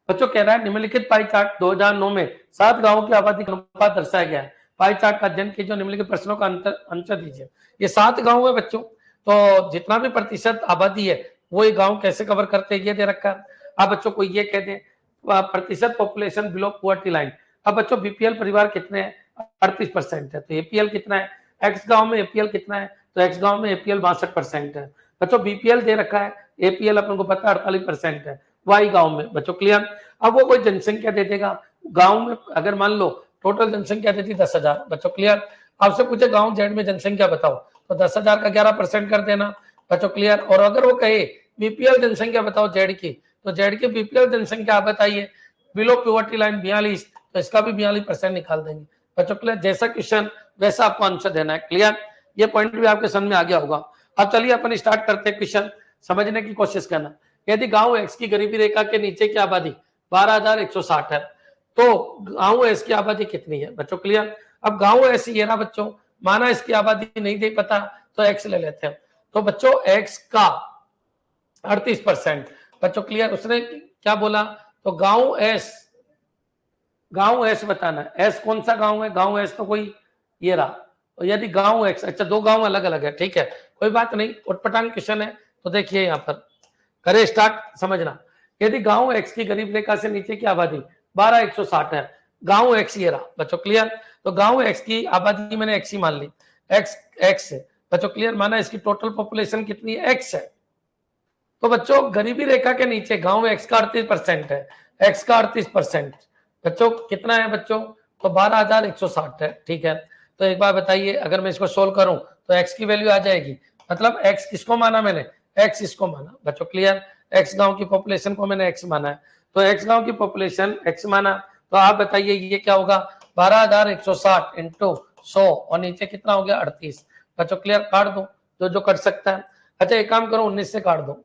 बच्चों, कह रहा है निम्नलिखित पाई चार्ट 2009 में 7 गांवों की आबादी का अनुपात दर्शाया गया है। पाई चार्ट का अध्ययन कीजिए, निम्नलिखित प्रश्नों का आंसर दीजिए। ये 7 गांव है बच्चों, तो जितना भी प्रतिशत आबादी है वो ये गांव कैसे कवर करते हैं ये दे रखा है। अब बच्चों को ये कह दें प्रतिशत पॉपुलेशन बिलो पुअर्टी लाइन। अब बच्चों बीपीएल परिवार कितने हैं, 38% है। तो एपीएल कितना है, एक्स गांव में एपीएल कितना है, तो एक्स गांव में एपीएल 62% है। बच्चों बीपीएल दे रखा है, एपीएल अपन को पता है 48% है वाई गांव में। बच्चों क्लियर। अब वो कोई जनसंख्या दे देगा गांव में, अगर मान लो टोटल जनसंख्या देती 10,000। बच्चों क्लियर। आपसे पूछे गांव जेड में जनसंख्या बताओ, तो 10,000 का 11% कर देना। बच्चों क्लियर। और अगर वो कहे बीपीएल जनसंख्या बताओ जेड की, तो जेड की बीपीएल जनसंख्या आप बताइए, बिलो प्योवर्टी लाइन 42, तो इसका भी 42% निकाल देंगे। बच्चों क्लियर। जैसा क्वेश्चन वैसा आपको आंसर देना है। क्लियर। ये पॉइंट भी आपके समझ में आ गया होगा। अब चलिए अपन स्टार्ट करते हैं क्वेश्चन समझने की कोशिश करना। यदि गांव एक्स की गरीबी रेखा के नीचे की आबादी 12,160 है, तो गांव एस की आबादी कितनी है। बच्चों क्लियर। अब गांव एस ये ना बच्चों, माना इसकी आबादी नहीं दे पता तो एक्स ले लेते हैं। तो बच्चों एक्स का 38%। बच्चों क्लियर। उसने क्या बोला, तो गांव एस बताना है। एस कौन सा गांव है, गांव एस तो कोई ये रहा। तो यदि गांव एक्स, अच्छा 2 गांव अलग अलग है, ठीक है कोई बात नहीं, उटपटांग क्वेश्चन है। तो देखिए यहाँ पर करे स्टार्ट समझना। यदि गांव एक्स की गरीब रेखा से नीचे की आबादी 12,160 है, गांव एक्स ये रहा। बच्चों क्लियर। तो गांव एक्स की आबादी मैंने एक्स ही मान ली, एक्स है। बच्चों क्लियर। माना इसकी टोटल पॉपुलेशन कितनी है, एक्स है। तो बच्चों गरीबी रेखा के नीचे गांव एक्स का 38% है, एक्स का 38%। बच्चों कितना है बच्चों, तो 12,160 है, ठीक है। तो एक बार बताइए, अगर मैं इसको सोल्व करूं तो एक्स की वैल्यू आ जाएगी, मतलब एक्स किसको माना मैंने, एक्स इसको माना। बच्चों क्लियर। एक्स गांव की पॉपुलेशन को मैंने एक्स माना है, तो एक्स गांव की पॉपुलेशन एक्स माना। तो आप बताइए ये क्या होगा, 12,160 इंटू 100 और नीचे कितना हो गया 38। बच्चों क्लियर। काट दो जो कट सकता है। अच्छा एक काम करो, 19 से काट दो,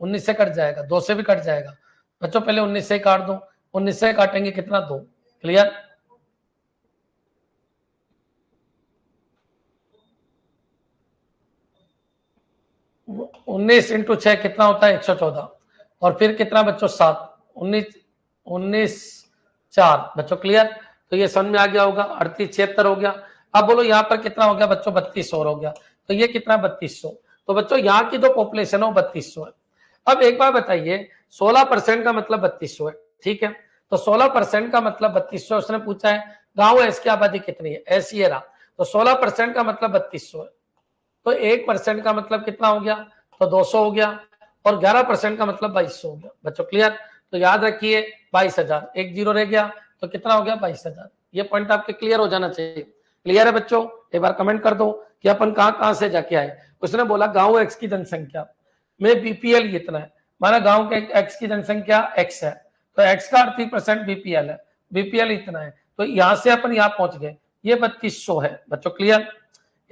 19 से कट जाएगा, 2 से भी कट जाएगा। बच्चों पहले 19 से काट दो, 19 से काटेंगे कितना 2। क्लियर। उन्नीस इंटू 6 कितना होता है 114, और फिर कितना बच्चों 7, 19 4। बच्चों क्लियर। तो ये समझ में आ गया होगा, 38 76 हो गया। अब बोलो यहाँ पर कितना हो गया बच्चों, 3200 हो गया। तो ये कितना 3200। तो बच्चों यहाँ की जो पॉपुलेशन है वो 3200 है। अब एक बार बताइए 16% का मतलब 3200 है, ठीक है। तो 16% का मतलब 3200, उसने पूछा है गांव एस की आबादी कितनी है, एस ये रहा। तो 16% का मतलब 3200 है। तो 1% का मतलब कितना हो गया, तो 200 हो गया। और 11% का मतलब 2200 हो गया। बच्चों क्लियर। तो याद रखिए 22,000, एक जीरो रह गया, तो कितना हो गया 22,000। ये पॉइंट आपके क्लियर हो जाना चाहिए। क्लियर है बच्चों। एक बार कमेंट कर दो कि अपन कहां से जाके आए। उसने बोला गांव एक्स की जनसंख्या में बीपीएल इतना है, माना गांव के एक्स की जनसंख्या एक्स है, तो एक्स का 38% बीपीएल है, बीपीएल इतना है। तो यहां से अपन यहाँ पहुंच गए, ये 3200 है। बच्चों क्लियर।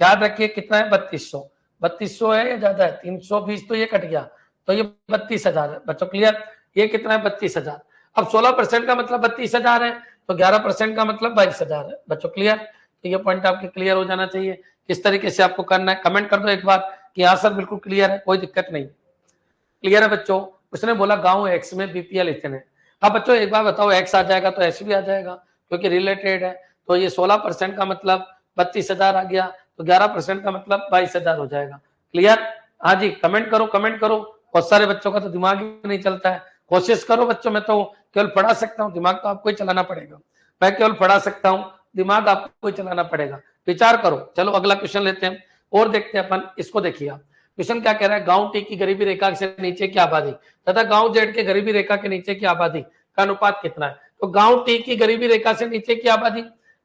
याद रखिए कितना है 3200, 3200 है या ज्यादा है 320, तो ये कट गया, तो ये 32,000 है। बच्चों क्लियर। ये कितना है 32,000। अब 16% का मतलब 32,000 है, तो 11% का मतलब 22,000 है। बच्चों क्लियर। तो ये पॉइंट आपके क्लियर हो जाना चाहिए। किस तरीके से आपको करना है कमेंट कर दो एक बार कि हाँ सर बिल्कुल क्लियर है, कोई दिक्कत नहीं। क्लियर है बच्चों। उसने बोला गांव एक्स में बीपीएल इतने। अब बच्चों एक बार बताओ, एक्स आ जाएगा तो एस भी आ जाएगा, क्योंकि रिलेटेड है। तो ये 16% का मतलब 32,000 आ गया, तो 11% का मतलब 22,000 हो जाएगा। क्लियर। हाँ जी कमेंट करो, कमेंट करो। बहुत सारे बच्चों का तो दिमाग ही नहीं चलता है। कोशिश करो बच्चों, मैं तो केवल पढ़ा सकता हूँ, दिमाग तो आपको ही चलाना पड़ेगा। मैं केवल पढ़ा सकता हूँ, दिमाग आपको ही चलाना पड़ेगा। विचार करो। चलो अगला क्वेश्चन लेते हैं और देखते हैं अपन। इसको देखिए आप, क्वेश्चन क्या कह रहा है, गांव टी की गरीबी रेखा से नीचे की आबादी तथा गांव जेड के गरीबी रेखा के नीचे की आबादी का अनुपात कितना है। तो गांव टी की गरीबी रेखा से नीचे की आबादी,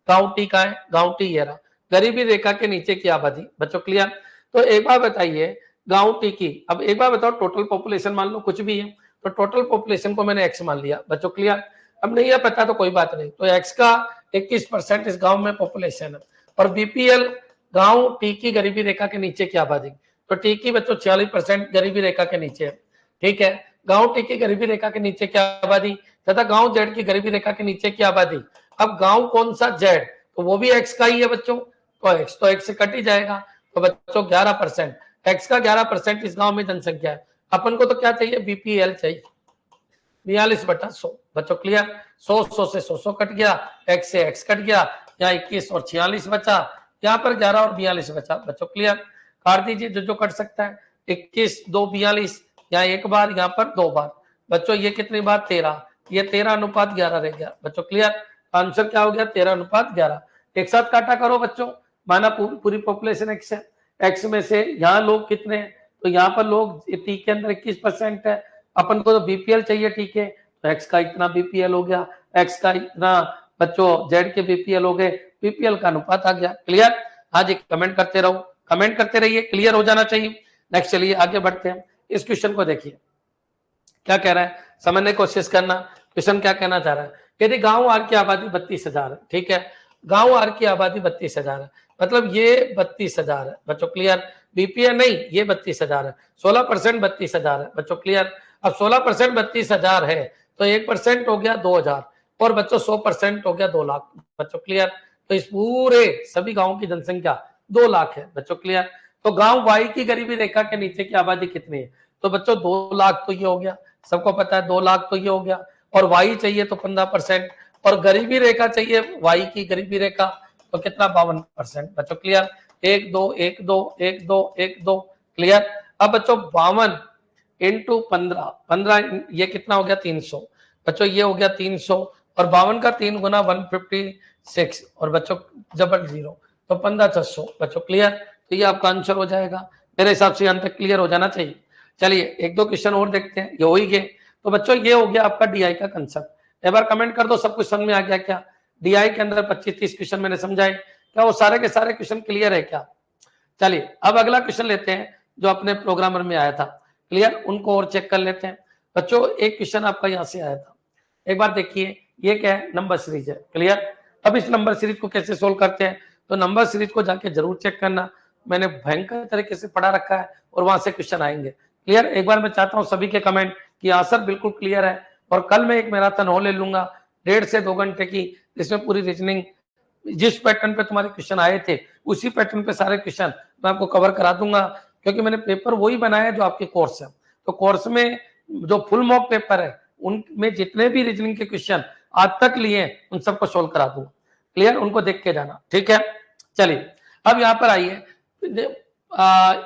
गांव टी का है, गांव टी ये रहा, गरीबी रेखा के नीचे की आबादी। बच्चों क्लियर। तो एक बार बताइए गांव टी की, अब एक बार बताओ टोटल पॉपुलेशन मान लो कुछ भी है, तो टोटल पॉपुलेशन को मैंने एक्स मान लिया। बच्चों क्लियर। अब नहीं है पता तो कोई बात नहीं, तो एक्स का 21% इस गांव में पॉपुलेशन है, और बीपीएल गांव टी की गरीबी रेखा के नीचे की आबादी, तो टी की बच्चों 46% गरीबी रेखा के नीचे है, ठीक है। गांव टी की गरीबी रेखा के नीचे की आबादी तथा गांव जेड की गरीबी रेखा के नीचे की आबादी। अब गांव कौन सा जेड, तो वो भी एक्स का ही है बच्चों, तो एक्स, तो एक्स से कट ही जाएगा। तो बच्चों 11%, एक्स का 11% इस गांव में जनसंख्या है। अपन को तो क्या चाहिए, बीपीएल चाहिए, 42/100। बच्चों क्लियर, 100 से 100 कट गया, एक्स से एक्स कट गया, यहाँ 21 और 46 बचा, यहाँ पर 11 और 42 बचा। बच्चों क्लियर, काट दीजिए जो जो कट सकता है। 21 2 42, यहाँ एक बार, यहाँ पर 2 बार। बच्चों ये कितनी बार, 13, ये 13:11 रह गया। बच्चों क्लियर, आंसर क्या हो गया, 13:11। एक साथ काटा करो बच्चों, माना पूरी पॉपुलेशन एक्स है, एक्स में से यहाँ लोग कितने हैं, तो यहाँ पर लोग टी के अंदर 21% है, अपन को तो बीपीएल चाहिए, ठीक है, तो एक्स का इतना बीपीएल हो गया, एक्स का इतना बच्चों जेड के बीपीएल हो गए, बीपीएल का अनुपात आ गया। क्लियर, हाँ जी, कमेंट करते रहो, कमेंट करते रहिए, क्लियर हो जाना चाहिए। नेक्स्ट चलिए आगे बढ़ते हैं, इस क्वेश्चन को देखिए क्या कह रहा है, समझने की कोशिश करना। क्वेश्चन क्या कहना चाह रहा है, यदि गांव आर की आबादी 32,000 है, ठीक है, गांव आर की आबादी 32,000 है, मतलब ये 32,000 है। बच्चों क्लियर, बीपीएल नहीं, ये 32,000 है, 16% 32,000 है। बच्चों क्लियर, अब 16% 32,000 है, तो 1% हो गया 2,000, और बच्चों 100% हो गया 2 लाख। बच्चों क्लियर, तो इस पूरे सभी गांवों की जनसंख्या 2 लाख है। बच्चों क्लियर, तो गांव वाई की गरीबी रेखा के नीचे की आबादी कितनी है, तो बच्चों 2 लाख तो ये हो गया, सबको पता है 2 लाख तो ये हो गया, और वाई चाहिए तो 15%, और गरीबी रेखा चाहिए वाई की गरीबी रेखा, तो कितना 52%। बच्चों क्लियर, 1 2 1 2 1 2 1 2, क्लियर। अब बच्चों 52 इंटू 15 ये कितना हो गया, 300। बच्चों ये हो गया 300, और 52 का 3 गुना 156, और बच्चों जबर 0, तो 15,600। बच्चों क्लियर, तो ये आपका आंसर हो जाएगा, मेरे हिसाब से अंत तक क्लियर हो जाना चाहिए। चलिए एक दो क्वेश्चन और देखते हैं, ये हो ही गए। तो बच्चों ये हो गया आपका डीआई का कंसेप्ट। एक बार कमेंट कर दो, सब कुछ समझ में आ गया क्या, डीआई के अंदर 25-30 क्वेश्चन मैंने समझाए, क्या वो सारे के सारे क्वेश्चन क्लियर है क्या। चलिए अब अगला क्वेश्चन लेते हैं जो अपने प्रोग्रामर में आया था, क्लियर, उनको और चेक कर लेते हैं। बच्चों एक क्वेश्चन आपका यहाँ से आया था, एक बार देखिए, ये क्या है, नंबर सीरीज है। क्लियर, अब इस नंबर सीरीज को कैसे सोल्व करते हैं, तो नंबर सीरीज को जाके जरूर चेक करना, मैंने भयंकर तरीके से पढ़ा रखा है, और वहां से क्वेश्चन आएंगे। क्लियर, एक बार मैं चाहता हूं सभी के कमेंट कि आंसर बिल्कुल क्लियर है, और कल मैं एक मैराथन और ले लूंगा 1.5 से 2 घंटे की, जिसमें पूरी रीजनिंग जिस पैटर्न पे तुम्हारे क्वेश्चन आए थे उसी पैटर्न पे सारे क्वेश्चन मैं आपको कवर करा दूंगा, क्योंकि मैंने पेपर वही बनाया जो आपके कोर्स है। तो कोर्स में जो फुल मॉक पेपर है उनमें जितने भी रीजनिंग के क्वेश्चन आज तक लिए उन सबको सोल्व करा दूंगा। क्लियर, उनको देख के जाना, ठीक है। चलिए अब यहाँ पर आइए,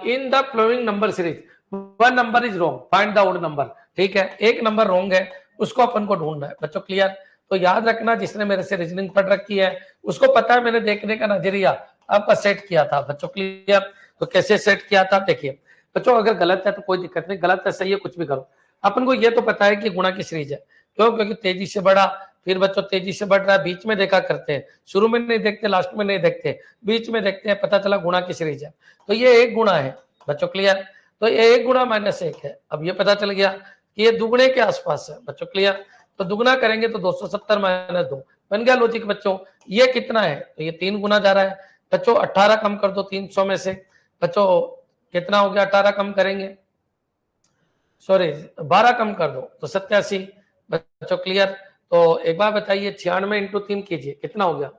in the flowing number series 1 number is wrong, find the odd number. ठीक है, एक नंबर रॉन्ग है, उसको अपन को ढूंढना है। बच्चों क्लियर, तो याद रखना जिसने मेरे से रीजनिंग पढ़ रखी है उसको पता है मैंने देखने का नजरिया आपका सेट किया था। बच्चों क्लियर, तो कैसे सेट किया था देखिए। बच्चों अगर गलत है तो कोई दिक्कत नहीं, गलत है सही है कुछ भी करो, अपन को ये तो पता है कि गुणा की सीरीज है। क्यों, क्योंकि तेजी से बढ़ा, फिर बच्चों तेजी से बढ़ रहा है, बीच में देखा करते हैं, शुरू में नहीं देखते, लास्ट में नहीं देखते, बीच में देखते हैं, पता चला गुणा की सीरीज है, तो ये एक गुणा है। बच्चों क्लियर, तो ये 1 गुणा -1 है। अब ये पता चल गया कि ये दुगने के आसपास है। बच्चों क्लियर, तो दुगना करेंगे तो 270 - 2 बन गया लॉजिक। बच्चों ये कितना है, तो ये 3 गुना जा रहा है। बच्चों 18 कम कर दो 300 में से, बच्चों कितना हो गया, 18 कम करेंगे, सॉरी 12 कम कर दो तो 87। बच्चों क्लियर, तो एक बार बताइए 96 इंटू 3 कीजिए, कितना हो गया,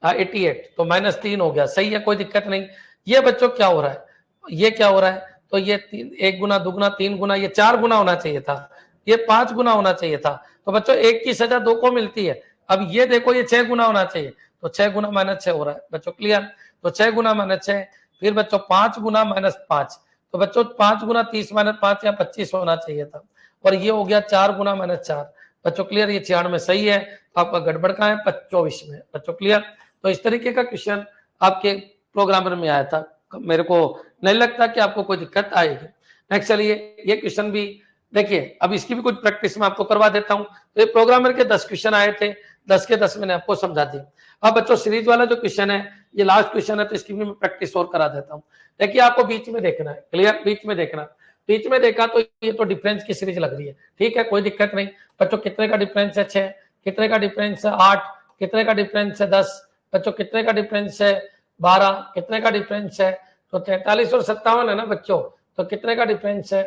88, तो -3 हो गया, सही है, कोई दिक्कत नहीं। ये बच्चों क्या हो रहा है, ये क्या हो रहा है, तो ये 1 गुना, दुगुना, 3 गुना, ये 4 गुना होना चाहिए था, ये 5 गुना होना चाहिए था। तो बच्चों 1 की सजा 2 को मिलती है। अब ये देखो ये 6 गुना होना चाहिए, तो 6 गुना -6 हो रहा है। बच्चों क्लियर, तो 6 गुना -6, फिर बच्चों 5 गुना -5, तो बच्चों 5 गुना 30 -5 या 25 होना चाहिए था, और ये हो गया 4 गुना -4। बच्चों क्लियर, ये 96 में सही है, आपका गड़बड़ कहाँ है, 24 में। बच्चों क्लियर, तो इस तरीके का क्वेश्चन आपके प्रोग्रामर में आया था, मेरे को नहीं लगता कि आपको कोई दिक्कत आएगी। नेक्स्ट चलिए, ये क्वेश्चन भी देखिए, अब इसकी भी कुछ प्रैक्टिस मैं आपको करवा देता हूं। तो ये प्रोग्रामर के 10 क्वेश्चन आए थे, 10 के 10 मैंने आपको समझा दिया। अब बच्चों सीरीज वाला जो क्वेश्चन है ये लास्ट क्वेश्चन है, तो इसकी भी मैं प्रैक्टिस और करा देता हूँ। देखिए आपको बीच में देखना है, क्लियर, बीच में देखना, बीच में देखा तो ये तो डिफरेंस की सीरीज लग रही है, ठीक है, कोई दिक्कत नहीं। बच्चों कितने का डिफरेंस है, 6, कितने का डिफरेंस है, 8, कितने का डिफरेंस है, 10, बच्चों कितने का डिफरेंस है, 12, कितने का डिफरेंस है, तो 43 और 57 है ना बच्चों, तो कितने का डिफरेंस है,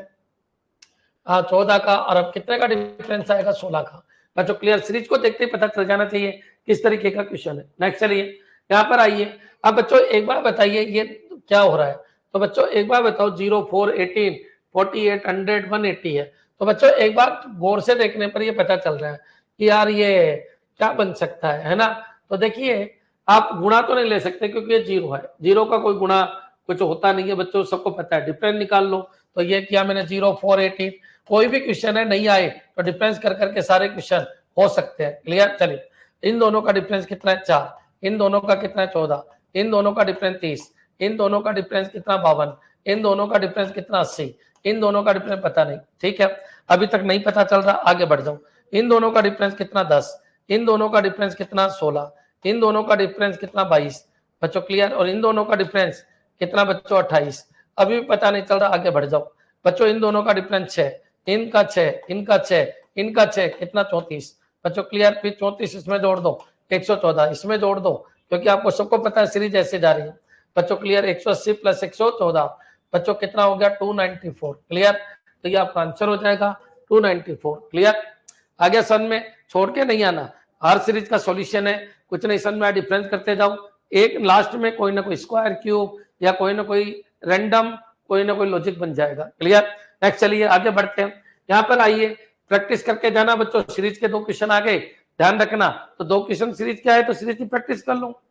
14 का, और अब कितने का डिफरेंस आएगा, 16 का। बच्चों क्लियर, सीरीज को देखते ही पता चल जाना चाहिए किस तरीके का क्वेश्चन है। नेक्स्ट चलिए, यहाँ पर आइए, अब बच्चों एक बार बताइए ये क्या हो रहा है। तो बच्चों एक बार बताओ 0, 4, 18, 48, 100, 180 है। तो बच्चों एक बार गौर से देखने पर ये पता चल रहा है कि यार ये क्या बन सकता है ना। तो देखिए आप गुणा तो नहीं ले सकते क्योंकि ये 0 है, 0 का कोई गुणा कुछ होता नहीं है बच्चों, सबको पता है। डिफरेंस निकाल लो, तो ये किया मैंने 0, 4, 18। कोई भी क्वेश्चन है नहीं आए तो डिफरेंस कर करके सारे क्वेश्चन हो सकते हैं। क्लियर। चलिए इन दोनों का डिफरेंस कितना है 4, इन दोनों का कितना है 14, इन दोनों का डिफरेंस 30, इन दोनों का डिफरेंस कितना 52, इन दोनों का डिफरेंस कितना 80, इन दोनों का डिफरेंस पता नहीं। ठीक है, अभी तक नहीं पता चल रहा, आगे बढ़ जाऊं। इन दोनों का डिफरेंस कितना 10, इन दोनों का डिफरेंस कितना 16, इन दोनों का डिफरेंस कितना 22 बच्चों। क्लियर। और इन दोनों का डिफरेंस कितना बच्चों 28, अभी भी पता नहीं चल रहा, आगे बढ़ जाओ बच्चों। इन दोनों का डिफरेंस 6, इनका 6, इनका 6, इनका 6 कितना 34 बच्चों। क्लियर। फिर 34 इसमें जोड़ दो, 114 इसमें जोड़ दो, क्योंकि आपको सबको पता है सीरीज ऐसे जा रही है बच्चों। क्लियर। 180 प्लस 114 बच्चों कितना हो गया 294। क्लियर। तो ये आपका आंसर हो जाएगा 294। क्लियर। आगे सन में छोड़ के नहीं आना, हर सीरीज का सॉल्यूशन है, कुछ नहीं सन में डिफरेंस करते जाओ, एक लास्ट में कोई ना कोई स्क्वायर क्यूब या कोई ना कोई रैंडम कोई ना कोई लॉजिक बन जाएगा। क्लियर। नेक्स्ट चलिए आगे बढ़ते हैं। यहाँ पर आइए प्रैक्टिस करके जाना बच्चों, सीरीज के 2 क्वेश्चन आ गए, ध्यान रखना। तो 2 क्वेश्चन सीरीज क्या है तो सीरीज की प्रैक्टिस कर लो।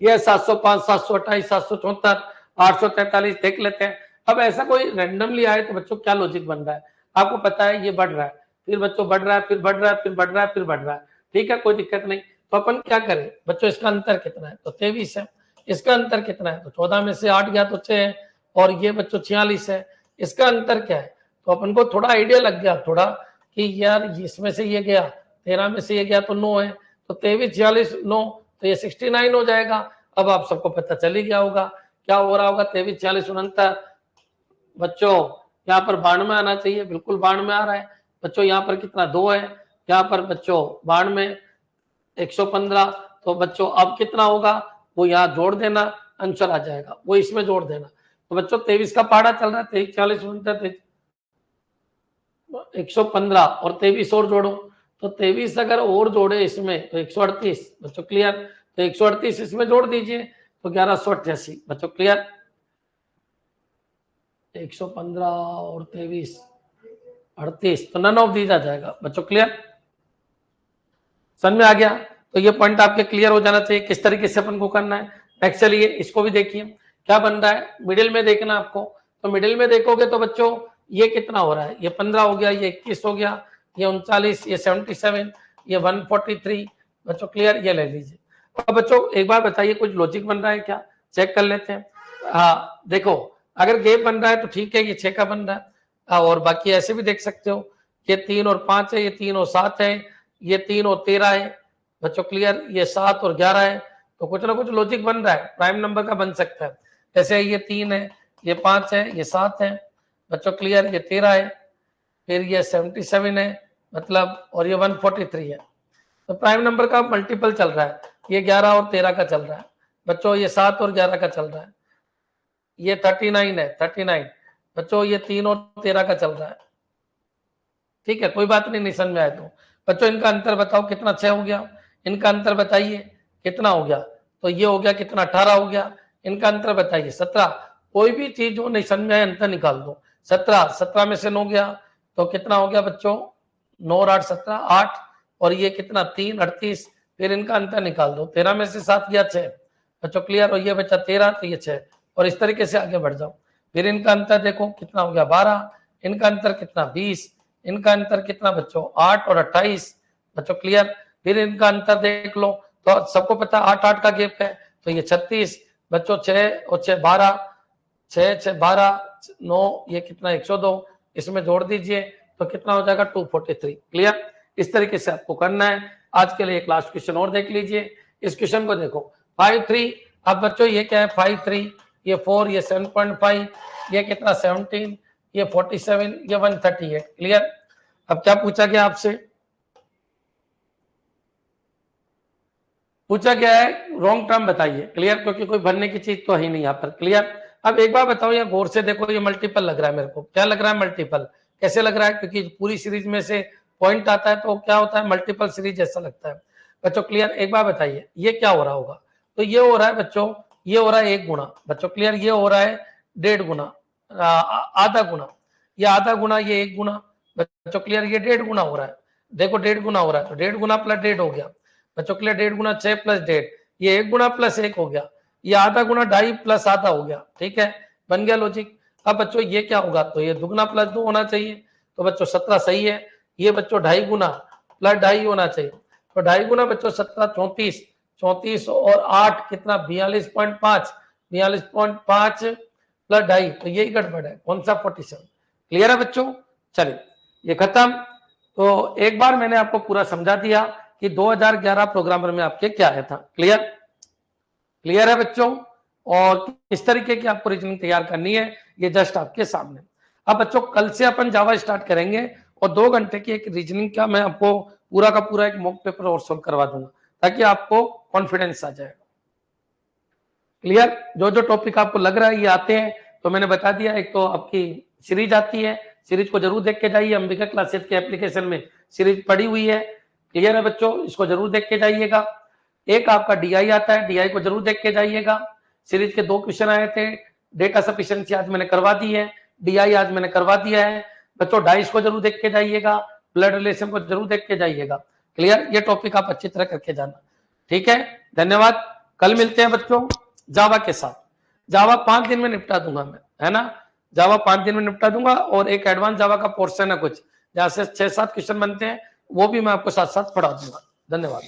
ये 705, 728, 774, 843 देख लेते हैं। अब ऐसा कोई रैंडमली आए तो बच्चों क्या लॉजिक बन रहा है, आपको पता है ये बढ़ रहा है, फिर बच्चों बढ़ रहा है, फिर बढ़ रहा है, फिर बढ़ रहा है, फिर बढ़ रहा है। ठीक है, कोई दिक्कत नहीं। तो अपन क्या करें बच्चों, इसका अंतर कितना है तो 23 है, इसका अंतर कितना है तो 14 में से 8 गया तो 6 है, और ये बच्चों 46 है, इसका अंतर क्या है। तो अपन को थोड़ा आइडिया लग गया थोड़ा कि यार इसमें से ये गया 13 में से ये गया तो 9 है, तो 23, 46, 9 तो ये 69 हो जाएगा। अब आप सबको पता चल ही गया होगा क्या हो रहा होगा। 23, 46, 69 बच्चों यहाँ पर 92 आना चाहिए, बिल्कुल 92 आ रहा है बच्चों। यहाँ पर कितना 2 है, यहाँ पर बच्चों 92, 115। तो बच्चों अब कितना होगा वो यहाँ जोड़ देना, आंसर आ जाएगा, वो इसमें जोड़ देना। तो बच्चों 23 का पहाड़ा चल रहा है, 23, 40, 115 और 23 और जोड़ो, तो 23 अगर और जोड़े इसमें तो 138 बच्चों। क्लियर। तो 138 इसमें जोड़ दीजिए तो 1188 बच्चों। क्लियर। 115 और 23 38, तो नन ऑफ दीज आ जाएगा बच्चों। क्लियर। समझ में आ गया। तो ये पॉइंट आपके क्लियर हो जाना चाहिए किस तरीके से अपन को करना है। नेक्स्ट चलिए इसको भी देखिए क्या बन रहा है, मिडिल में देखना आपको। तो मिडिल में देखोगे तो बच्चों ये कितना हो रहा है, ये 15 हो गया, ये 21 हो गया, ये 39, ये 77, ये 143 बच्चों। क्लियर। ये ले लीजिए। अब बच्चों एक बार बताइए कुछ लॉजिक बन रहा है क्या, चेक कर लेते हैं। हाँ देखो, अगर गैप बन रहा है तो ठीक है, ये 6 का बन रहा है, और बाकी ऐसे भी देख सकते हो, ये 3 और 5 है, ये 3 और 7 है, ये 3 और 13 है बच्चों। क्लियर। ये 7 और 11 है, तो कुछ ना कुछ लॉजिक बन रहा है, प्राइम नंबर का बन सकता है। जैसे ये 3 है, ये 5 है, ये 7 है बच्चों। क्लियर। ये 13 है, फिर ये 77 है मतलब, और ये 143 है, तो प्राइम नंबर का मल्टीपल चल रहा है। ये 11 और 13 का चल रहा है बच्चों, ये 7 और 11 का चल रहा है, ये 39 है, 39 बच्चों, ये 3 और 13 का चल रहा है। ठीक है, कोई बात नहीं, नहीं समझ में आए तो बच्चों इनका अंतर बताओ कितना 6 हो गया, इनका अंतर बताइए कितना हो गया, तो ये हो गया कितना 18 हो गया, इनका अंतर बताइए 17। कोई भी चीज जो नहीं समझ में आए अंतर निकाल दो। 17, 17 में से 9 गया तो कितना हो गया बच्चों 9 और 8 17, 8 और ये कितना 3, 38। फिर इनका अंतर निकाल दो, 13 में से 7 गया 6 बच्चों। क्लियर। और ये बच्चा 13 तो ये 6, और इस तरीके से आगे बढ़ जाओ। फिर इनका अंतर देखो कितना हो गया 12, इनका अंतर कितना 20, इनका अंतर कितना बच्चों 8 और 28 बच्चों। क्लियर। फिर इनका अंतर देख लो, तो सबको पता 8 8 का गैप है, तो ये 36 बच्चों, 6 और 6 12, 6 6 12 9, ये कितना 102, इसमें जोड़ दीजिए तो कितना हो जाएगा 243। क्लियर। इस तरीके से आपको करना है। आज के लिए एक लास्ट क्वेश्चन और देख लीजिए। इस क्वेश्चन को देखो 5 3। अब बच्चों ये क्या है 5 3, ये 4, ये 7.5, ये कितना 17, ये 47, ये 138। क्लियर। अब क्या पूछा गया आपसे, पूछा गया है रॉन्ग टर्म बताइए। क्लियर। क्योंकि कोई भरने की चीज तो है ही नहीं यहाँ पर। क्लियर। अब एक बार बताओ, ये गौर से देखो, ये मल्टीपल लग रहा है मेरे को, क्या लग रहा है मल्टीपल, कैसे लग रहा है, क्योंकि पूरी सीरीज में से पॉइंट आता है तो क्या होता है मल्टीपल सीरीज जैसा लगता है। बच्चों क्लियर? एक बार बताइए ये क्या हो रहा होगा? तो ये हो रहा है बच्चों, ये हो रहा है 1 गुना, बच्चों क्लियर? ये हो रहा है 1.5 गुना, आधा गुना, ये आधा गुना, ये 1 गुना, बच्चों क्लियर? ये 1.5 गुना हो रहा है, देखो 1.5 गुना हो रहा है, तो 1.5 गुना प्लस 1.5 हो गया, बच्चों क्लियर? 1.5 गुना 6 प्लस 1.5, ये 1 गुना प्लस 1 हो गया, ये आधा गुना 2.5 प्लस आधा हो गया, ठीक है, बन गया लॉजिक। अब बच्चों ये क्या होगा? तो ये दुगना प्लस 2 होना चाहिए, तो बच्चों 17 सही है। ये बच्चों 2.5 गुना प्लस 2.5 होना चाहिए, तो 2.5 गुना बच्चों 17, 34, 34 और 8 कितना? 42.5, 42.5 प्लस 2.5, तो यही गड़बड़ है, कौन सा? 47। क्लियर है बच्चों? चलिए ये खत्म। तो एक बार मैंने आपको पूरा समझा दिया कि 2011 प्रोग्रामर में आपके क्या आया था। क्लियर? क्लियर है बच्चों? और किस तरीके की आपको रीजनिंग तैयार करनी है ये जस्ट आपके सामने। अब बच्चों कल से अपन जावा स्टार्ट करेंगे और 2 घंटे की एक रीजनिंग का मैं आपको पूरा का पूरा एक मॉक पेपर और सॉल्व करवा दूंगा ताकि आपको कॉन्फिडेंस आ जाएगा। क्लियर? जो जो टॉपिक आपको लग रहा है ये आते हैं तो मैंने बता दिया। एक तो आपकी सीरीज आती है, सीरीज को जरूर देख के जाइए, अंबिका क्लासेस के एप्लीकेशन में सीरीज पड़ी हुई है। क्लियर है बच्चों? इसको जरूर देख के जाइएगा। एक आपका डीआई आता है, डीआई को जरूर देख के जाइएगा। सीरीज के 2 क्वेश्चन आए थे, डेटा सफिशिएंसी आज मैंने करवा दी है, डीआई आज मैंने करवा दिया है। बच्चों डाइस को जरूर देख के जाइएगा, ब्लड रिलेशन को जरूर देख के जाइएगा। क्लियर? ये टॉपिक आप अच्छी तरह करके जाना। ठीक है, धन्यवाद। कल मिलते हैं बच्चों जावा के साथ। जावा 5 दिन में निपटा दूंगा मैं, है ना? जावा 5 दिन में निपटा दूंगा और एक एडवांस जावा का पोर्शन है कुछ जहां से 6-7 क्वेश्चन बनते हैं, वो भी मैं आपको साथ साथ पढ़ा दूंगा। धन्यवाद।